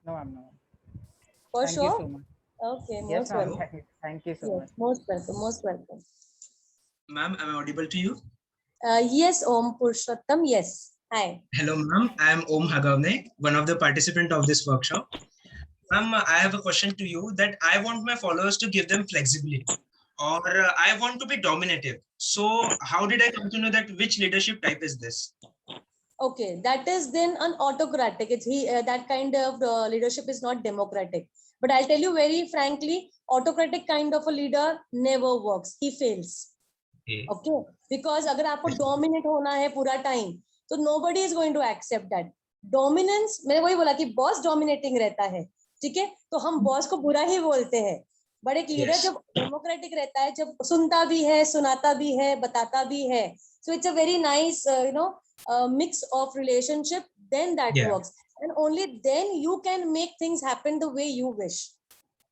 D: No, I'm not.
C: For
D: Thank
C: sure.
D: you so much.
C: Okay,
D: Yes,
C: most
D: ma'am.
C: welcome.
D: Thank you so
C: Yes,
D: much.
C: most welcome, most welcome.
G: Ma'am, am I audible to you?
C: Yes, Om Purushottam, yes. Hi.
G: Hello, ma'am. I am Om Hagavne, one of the participants of this workshop. Ma'am, I have a question to you that I want my followers to give them flexibility, or I want to be dominative. So how did I come to know that which leadership type is this?
C: Okay, that is then an autocratic. That kind of leadership is not democratic. But I'll tell you very frankly, autocratic kind of a leader never works. He fails.
G: Okay.
C: Okay, because अगर आपको dominate होना है पूरा time, तो nobody is going to accept that. Dominance, मैंने वही बोला कि boss dominating रहता है, ठीक है? तो हम boss को बुरा ही बोलते हैं. बट एक लीडर
G: Yes.
C: जब डेमोक्रेटिक रहता है, जब सुनता भी है, सुनाता भी है, बताता भी है, so it's a very nice mix of relationship, then that
G: Yeah.
C: works, and only then you can make things happen the way you wish,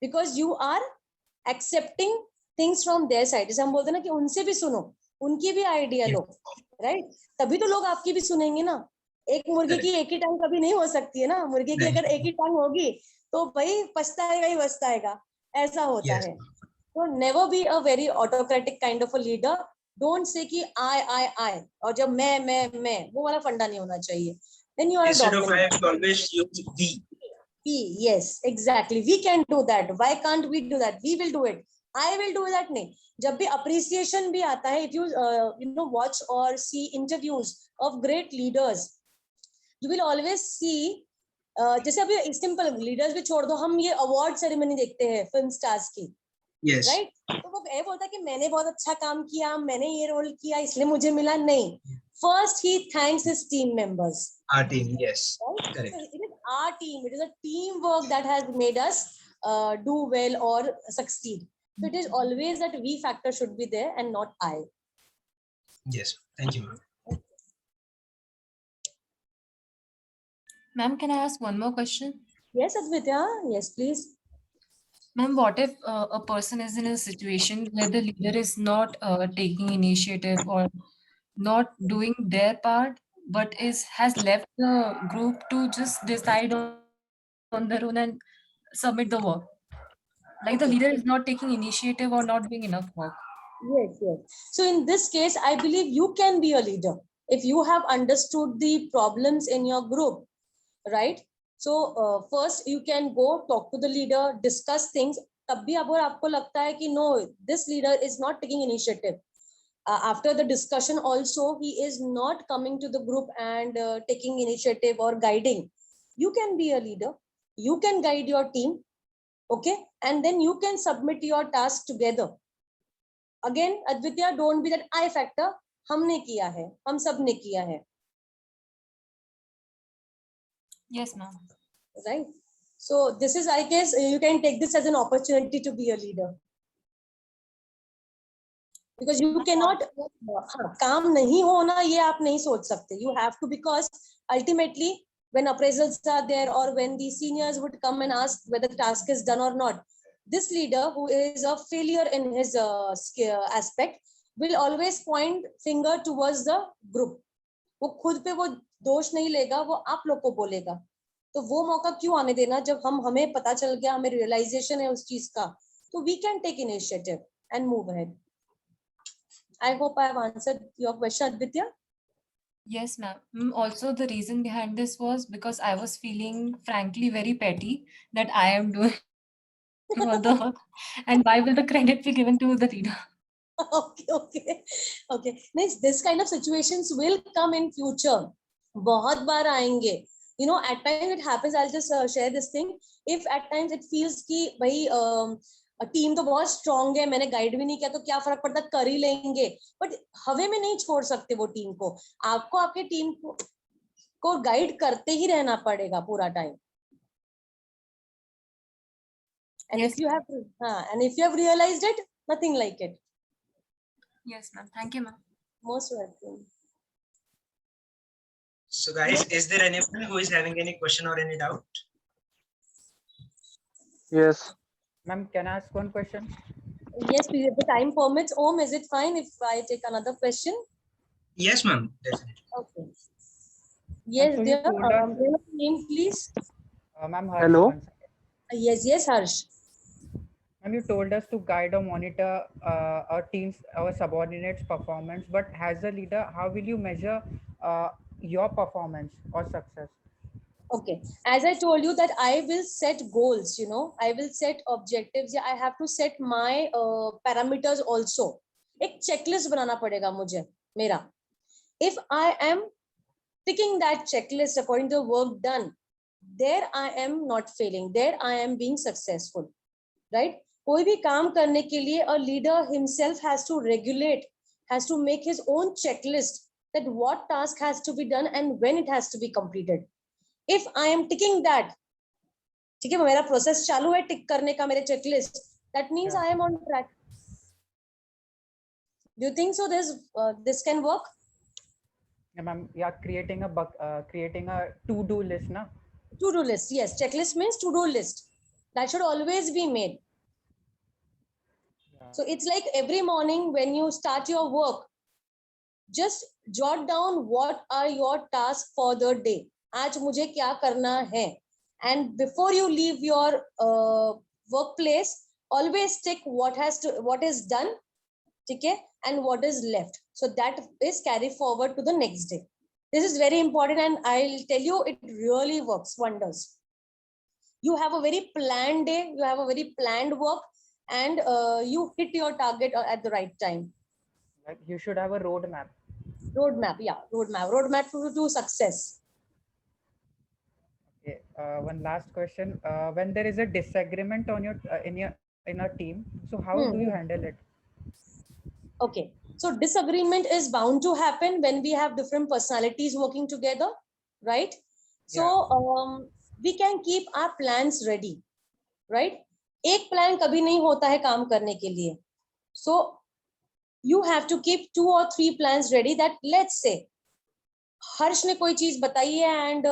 C: because you are accepting things from their side. जैसे हम बोलते हैं ना कि उनसे भी सुनो, उनकी भी आइडिया लो, राइट? तभी तो लोग आपकी भी सुनेंगे ना. एक मुर्गी की एक ही टांग कभी नहीं हो सकती है ना. मुर्गी की अगर एक ही टांग होगी तो भाई पछताएगा ही पछताएगा, ऐसा होता
G: Yes.
C: है. So never be a very autocratic kind of a leader. Don't say कि I और जब मैं वो वाला फंडा नहीं होना चाहिए. Then you are a
G: Instead of I,
C: dominant.
G: always use we.
C: Yes, exactly. We can do that. Why can't we do that? We will do it. I will do that. नहीं. जब भी appreciation भी आता है, if you watch or see interviews of great leaders, you will always see जैसे अभी simple leaders भी छोड़ दो, हम ये award ceremony देखते हैं film stars की,
G: Yes.
C: right? तो वो ये बोलता है कि मैंने बहुत अच्छा काम किया, मैंने ये रोल किया, इसलिए मुझे मिला. नहीं. First he thanks his team members.
G: Our team. Yes.
C: Right?
G: Correct.
C: So it is our team. It is a teamwork that has made us do well or succeed. So it is always that we factor should be there and not I.
G: Yes. Thank you, ma'am.
F: Ma'am, can I ask one more question?
C: Yes, Advitya. Yes, please.
F: Ma'am, what if a person is in a situation where the leader is not taking initiative or not doing their part, but has left the group to just decide on their own and submit the work? Like the leader is not taking initiative or not doing enough work.
C: Yes, yes. So in this case, I believe you can be a leader if you have understood the problems in your group, right? So first you can go talk to the leader, discuss things. तब भी अगर आपको लगता है कि no, this leader is not taking initiative. After the discussion also, he is not coming to the group and taking initiative or guiding. You can be a leader. You can guide your team, okay? And then you can submit your task together. Again, Advitya, don't be that I factor. हमने किया है, हम सब ने किया है.
F: Yes, ma'am.
C: Right? So this is, I guess, you can take this as an opportunity to be a leader. Because you cannot, काम नहीं होना ये आप नहीं सोच सकते. You have to, because ultimately when appraisals are there or when the seniors would come and ask whether the task is done or not, this leader who is a failure in his aspect will always point finger towards the group. वो खुद पे वो दोष नहीं लेगा, वो आप लोग को बोलेगा. तो वो मौका क्यों आने देना जब हमें पता चल गया, हमें रियलाइजेशन है उस चीज का. तो we can take initiative and move ahead. I hope I have answered your question, Advitya.
F: Yes, ma'am. Also, the reason behind this was because I was feeling, frankly, very petty that I am doing all the work, and why will the credit be given to the leader?
C: Okay. This kind of situations will come in future. बहुत बार आएंगे. You know, at times it happens. I'll just share this thing. If at times it feels कि भाई team तो बहुत strong है, मैंने guide भी नहीं किया तो क्या फर्क पड़ता, कर ही लेंगे. बट हवे में नहीं छोड़ सकते वो टीम को. आपको आपके टीम को गाइड करते ही रहना पड़ेगा पूरा time. And
F: Yes.
C: if you have realized it, nothing like it.
F: Yes, ma'am. Thank you, ma'am.
C: Most welcome.
G: So guys, is there anyone who is having any question or any doubt?
A: Yes.
D: Ma'am, can I ask one question?
C: Yes, please, if the time permits. Om, is it fine if I take another question?
G: Yes, ma'am. Definitely.
C: Okay. Yes,
D: So you
C: dear.
D: told us-
C: Your name, please.
D: Ma'am,
A: Hello?
D: one second.
C: Yes, Harsh.
D: And you told us to guide or monitor our teams, our subordinates' performance. But as a leader, how will you measure your performance or success?
C: Okay, as I told you that I will set goals, I will set objectives. Yeah, I have to set my parameters also. एक checklist बनाना पड़ेगा मुझे मेरा. If I am ticking that checklist according to the work done, there I am not failing, there I am being successful, right? कोई भी काम करने के लिए a leader himself has to regulate, has to make his own checklist that what task has to be done and when it has to be completed. If I am ticking that, ठीक है, मेरा process चालू है टिक करने का मेरे checklist, that means I am on track. Do you think so this can work?
D: Yeah, ma'am. Yeah, creating a to-do list, na?
C: To-do list, yes. Checklist means to-do list. That should always be made.
D: Yeah.
C: So it's like every morning when you start your work, just jot down what are your tasks for the day. आज मुझे क्या करना है? And before you leave your workplace, always tick what is done, okay, and what is left. So that is carried forward to the next day. This is very important, and I'll tell you, it really works wonders. You have a very planned day, you have a very planned work, and you hit your target at the right time.
D: Like you should have a roadmap.
C: Roadmap to success.
D: Okay. One last question. When there is a disagreement on in a team, so how do you handle it?
C: Okay, so disagreement is bound to happen when we have different personalities working together, right? So we can keep our plans ready, right? एक plan कभी नहीं होता है काम करने के लिए. So you have to keep 2 or 3 plans ready. That let's say हर्ष ने कोई चीज बताई है and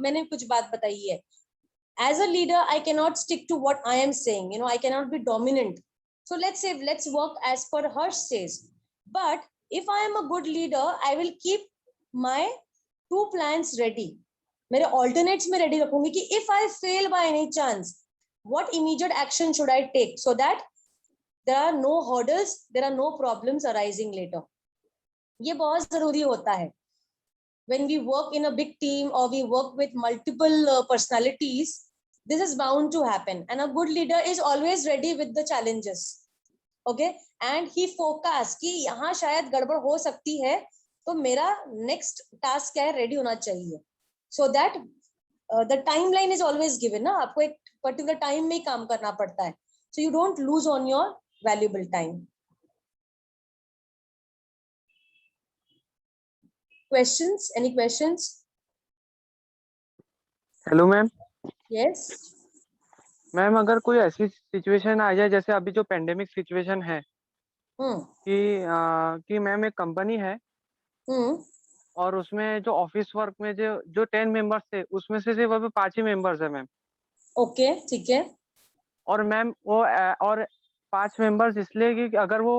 C: मैंने कुछ बात बताई है. As a leader, I cannot stick to what I am saying. I cannot be dominant. So let's work as per Harsh says. But if I am a good leader, I will keep my 2 plans ready. मेरे alternates में ready रखूंगी कि if I fail by any chance, what immediate action should I take so that there are no hurdles, there are no problems arising later. ये बहुत जरूरी होता है. When we work in a big team or we work with multiple personalities, this is bound to happen, and a good leader is always ready with the challenges. Okay, and he forecast कि यहाँ शायद गड़बड़ हो सकती है, तो मेरा next task क्या है, ready होना चाहिए. So that the timeline is always given, ना, आपको एक particular time में काम करना पड़ता है. So you don't lose on your valuable time. Questions? Any questions?
A: Hello ma'am.
C: Yes.
A: Ma'am अगर कोई ऐसी सिचुएशन आ जाए जैसे अभी जो पेंडेमिक सिचुएशन है कि मैम एक कंपनी है और उसमें जो ऑफिस वर्क में जो 10 मेंबर्स थे उसमें से सिर्फ अभी 5 ही मेंबर्स है मैम.
C: ओके, ठीक है.
A: और मैम वो और 5 मेंबर्स इसलिए कि अगर वो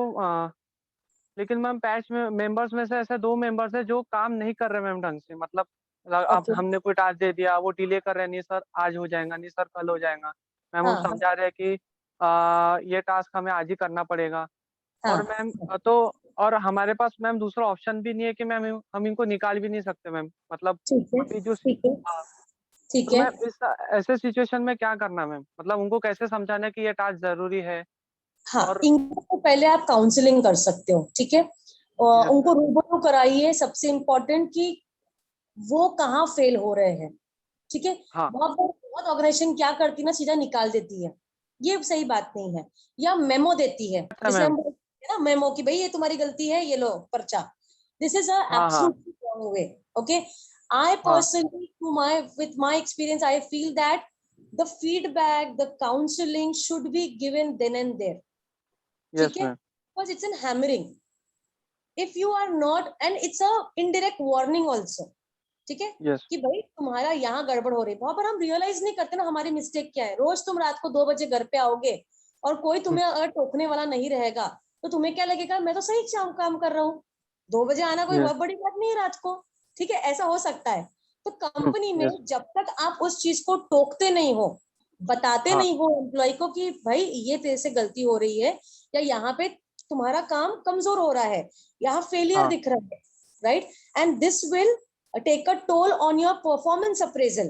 A: लेकिन मैम 5 मेंबर्स में से ऐसे 2 मेंबर्स है जो काम नहीं कर रहे मैम ढंग से. मतलब अब हमने कोई टास्क दे दिया, वो डिले कर रहे हैं, नहीं सर आज हो जाएगा, नहीं सर कल हो जाएगा. मैम हम समझा रहे हैं कि ये टास्क हमें आज ही करना पड़ेगा. और मैम तो और हमारे पास मैम दूसरा ऑप्शन भी नहीं है कि मैम हम इनको निकाल भी नहीं सकते मैम. मतलब अभी जो
C: ठीक है.
A: मैम इस ऐसे सिचुएशन में क्या करना मैम? मतलब उनको कैसे समझाना कि ये टास्क जरूरी है?
C: हाँ, इनको पहले आप काउंसलिंग कर सकते हो, ठीक है. उनको रूबरू कराइए. सबसे इम्पोर्टेंट कि वो कहाँ फेल हो रहे हैं, ठीक है. बहुत ऑर्गेनाइजेशन क्या करती है ना, सीधा निकाल देती है, ये सही बात नहीं है. या मेमो देती है, जैसे हम बोलते हैं ना मेमो कि भाई ये तुम्हारी गलती है, ये लो पर्चा. This is absolutely wrong way. Okay, I personally, with my experience, I feel that the feedback, the counseling should be given then and there.
A: Yes, ma'am.
C: Because it's an hammering. If you are not, and it's a indirect warning also, ठीक है.
A: yes.
C: कि भाई तुम्हारा यहाँ गड़बड़ हो रही है. वहां पर हम रियलाइज नहीं करते ना हमारी मिस्टेक क्या है. रोज तुम रात को 2 बजे घर पे आओगे और कोई तुम्हें अगर टोकने वाला नहीं रहेगा तो तुम्हें क्या लगेगा, मैं तो सही काम कर रहा हूँ. 2 बजे आना कोई बहुत बड़ी बात नहीं है रात को, ठीक है. ऐसा हो सकता है. तो कंपनी में जब तक आप उस चीज को टोकते नहीं हो, बताते
A: हाँ।
C: नहीं हो एम्प्लॉय को कि भाई ये तेरे से गलती हो रही है, या यहाँ पे तुम्हारा काम कमजोर हो रहा है, यहाँ फेलियर
A: हाँ।
C: दिख रहा है, right? And this will take a toll on your performance appraisal.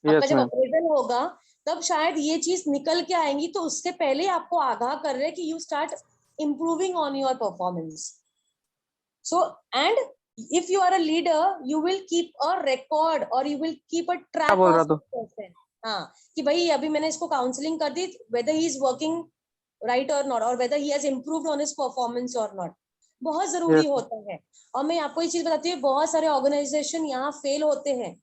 C: आपका
A: यस
C: जब
A: मैम।
C: अप्रेजल होगा तब शायद ये चीज निकल के आएंगी, तो उससे पहले आपको आगाह कर रहे हैं कि you start improving on your performance. So, and if you are a leader, you will keep a record or you will keep a track
A: बोल रहा
C: of
A: तू?
C: this person. हाँ, कि भाई अभी मैंने इसको काउंसलिंग कर दी, whether he is working right or not, or whether he has improved on his performance or not. बहुत जरूरी
A: Yes.
C: होता है। और मैं आपको ये चीज बताती हूँ, बहुत सारे ऑर्गेनाइजेशन यहाँ फेल होते हैं।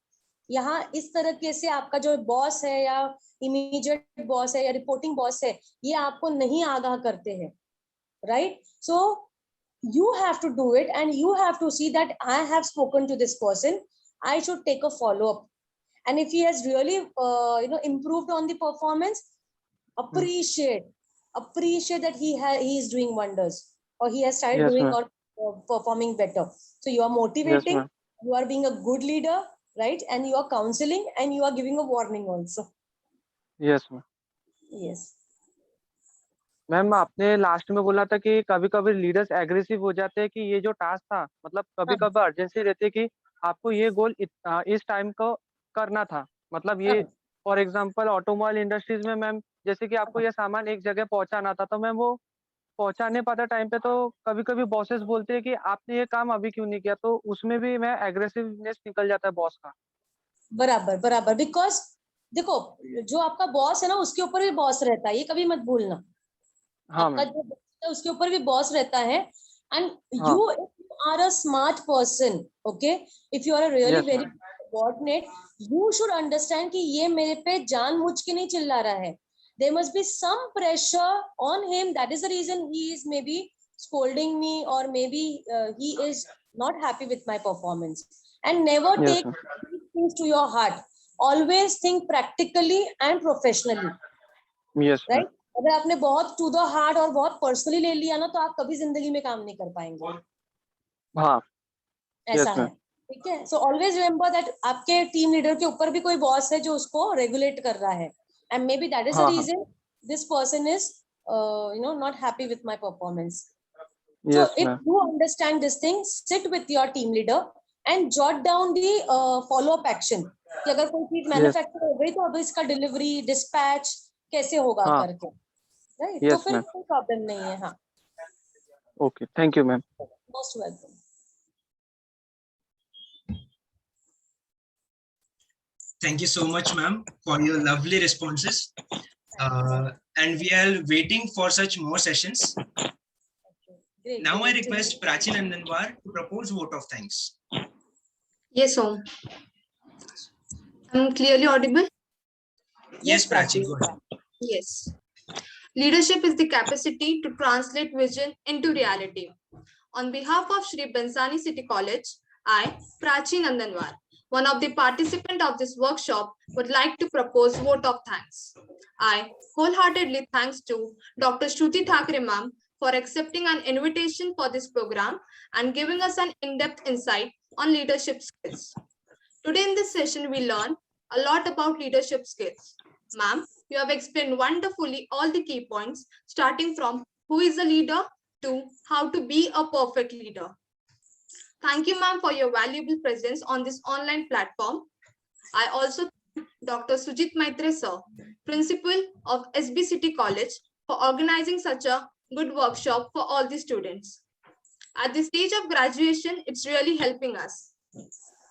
C: यहाँ इस तरह से आपका जो बॉस है या इमीडिएट बॉस है या रिपोर्टिंग बॉस है, ये आपको नहीं आगाह करते हैं, right? So you have to do it, and you have to see that I have spoken to this person, I should take a follow up, and if he has really improved on the performance, appreciate that he is doing wonders, or he has started
A: Yes,
C: doing
A: ma'am.
C: or performing better. So you are
A: Yes,
C: motivating,
A: ma'am.
C: you are being a good leader, right? And you are counseling, and you are giving a warning also.
A: Yes, ma'am.
C: Yes.
A: Ma'am आपने last में बोला था कि कभी कभी leaders aggressive हो जाते हैं कि ये जो टास्क था, मतलब कभी
C: हाँ,
A: कभी अर्जेंसी रहती है कि आपको ये गोल इस टाइम को करना था, मतलब ये
C: हाँ,
A: फॉर एग्जांपल ऑटोमोबाइल इंडस्ट्रीज में मैम, जैसे कि आपको
C: हाँ,
A: ये सामान एक जगह पहुंचाना था, तो मैम वो पहुंचा नहीं पाता टाइम पे, तो कभी कभी बॉसेस बोलते हैं कि आपने ये काम अभी क्यों नहीं किया, तो उसमें भी मैं एग्रेसिवनेस निकल जाता है बॉस का।
C: बराबर बराबर, बिकॉज देखो, जो आपका बॉस है ना, उसके ऊपर भी बॉस रहता है, ये कभी मत भूलना।
A: हाँ
C: आपका
A: मैम।
C: जो boss है उसके ऊपर भी बॉस रहता है, एंड
A: हाँ।
C: You are a smart person, okay, if you are a really
A: yes
C: very
A: ma'am.
C: Coordinate, you should understand कि ये मेरे पे जानबूझ के नहीं चिल्ला रहा है, there must be some pressure on him, that is the reason he is maybe scolding me, or maybe he is not happy with my performance. And never
A: yes
C: take these things to your heart, always think practically and professionally,
A: ma'am. Yes ma'am.
C: right? अगर आपने बहुत to the heart और बहुत personally ले लिया ना, तो आप कभी जिंदगी में काम नहीं कर पाएंगे।
A: हाँ।
C: ऐसा
A: यस
C: है,
A: मैम।
C: ठीक है? सो ऑलवेज रिमेम्बर दैट आपके टीम लीडर के ऊपर भी कोई बॉस है जो उसको रेगुलेट कर रहा है, and maybe that is the
A: हाँ। हाँ।
C: Reason this person is not happy with my performance. So
A: yes
C: if
A: ma'am.
C: you understand this thing, sit with your team leader and jot down the follow up action, कि अगर कोई चीज manufacture हो गई तो अब इसका डिलीवरी डिस्पैच कैसे होगा
A: हाँ।
C: करके, राइट? तो
A: यस
C: फिर
A: मैम।
C: कोई प्रॉब्लम नहीं है। हाँ,
A: okay, thank you ma'am.
C: Most welcome.
G: Thank you so much, ma'am, for your lovely responses. And we are waiting for such more sessions.
C: Great,
G: Now I
C: great.
G: request Prachi Nandanwar to propose vote of thanks.
H: Yes, Om. I'm clearly audible?
G: Yes, Prachi, go ahead.
H: Yes. Leadership is the capacity to translate vision into reality. On behalf of Shri Bensani City College, I, Prachi Nandanwar, one of the participants of this workshop, would like to propose vote of thanks. I wholeheartedly thanks to Dr. Shruti Thakre ma'am for accepting an invitation for this program and giving us an in-depth insight on leadership skills. Today in this session, we learn a lot about leadership skills. Ma'am, you have explained wonderfully all the key points, starting from who is a leader to how to be a perfect leader. Thank you, ma'am, for your valuable presence on this online platform. I also thank Dr. Sujit Maitre sir, Principal of SB City College, for organizing such a good workshop for all the students. At the stage of graduation, it's really helping us.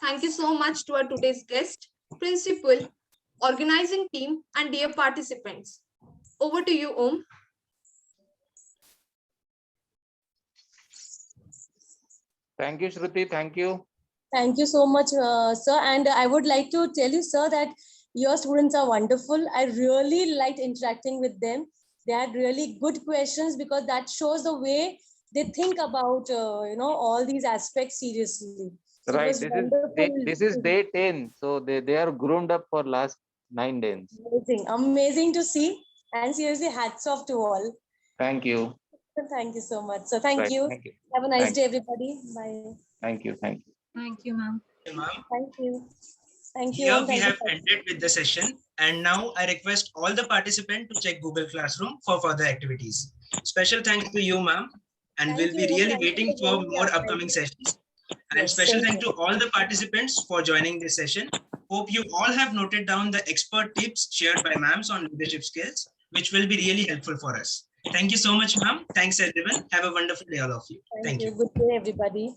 H: Thank you so much to our today's guest, Principal, organizing team, and dear participants. Over to you, Om.
I: Thank you, Shruti. Thank you.
C: Thank you so much, sir. And I would like to tell you, sir, that your students are wonderful. I really liked interacting with them. They had really good questions, because that shows the way they think about, all these aspects seriously. So it
I: Right.
C: was wonderful.
I: This is day 10. So they are groomed up for last 9 days.
C: Amazing to see. And seriously, hats off to all.
I: Thank you.
C: Thank you so much. So thank
I: Right.
C: you.
I: Thank you.
C: Have a nice
I: Thank
C: day,
I: you.
C: everybody. Bye.
I: Thank you. Thank you.
F: Thank you, ma'am.
G: Ma'am.
C: Thank you. Thank you.
G: Here
C: and
G: we
C: thank you
G: have ended with the session, and now I request all the participants to check Google Classroom for further activities. Special thanks to you, ma'am, and
C: Thank
G: we'll be
C: you.
G: really
C: Thank you
G: waiting
C: for
G: for
C: giving me
G: more
C: opportunity.
G: upcoming sessions. And
C: Yes,
G: special
C: same
G: thanks
C: here.
G: to all the participants for joining this session. Hope you all have noted down the expert tips shared by ma'ams on leadership skills, which will be really helpful for us. Thank you so much, ma'am. Thanks, everyone. Have a wonderful day, all of you. Thank you.
C: Good day, everybody.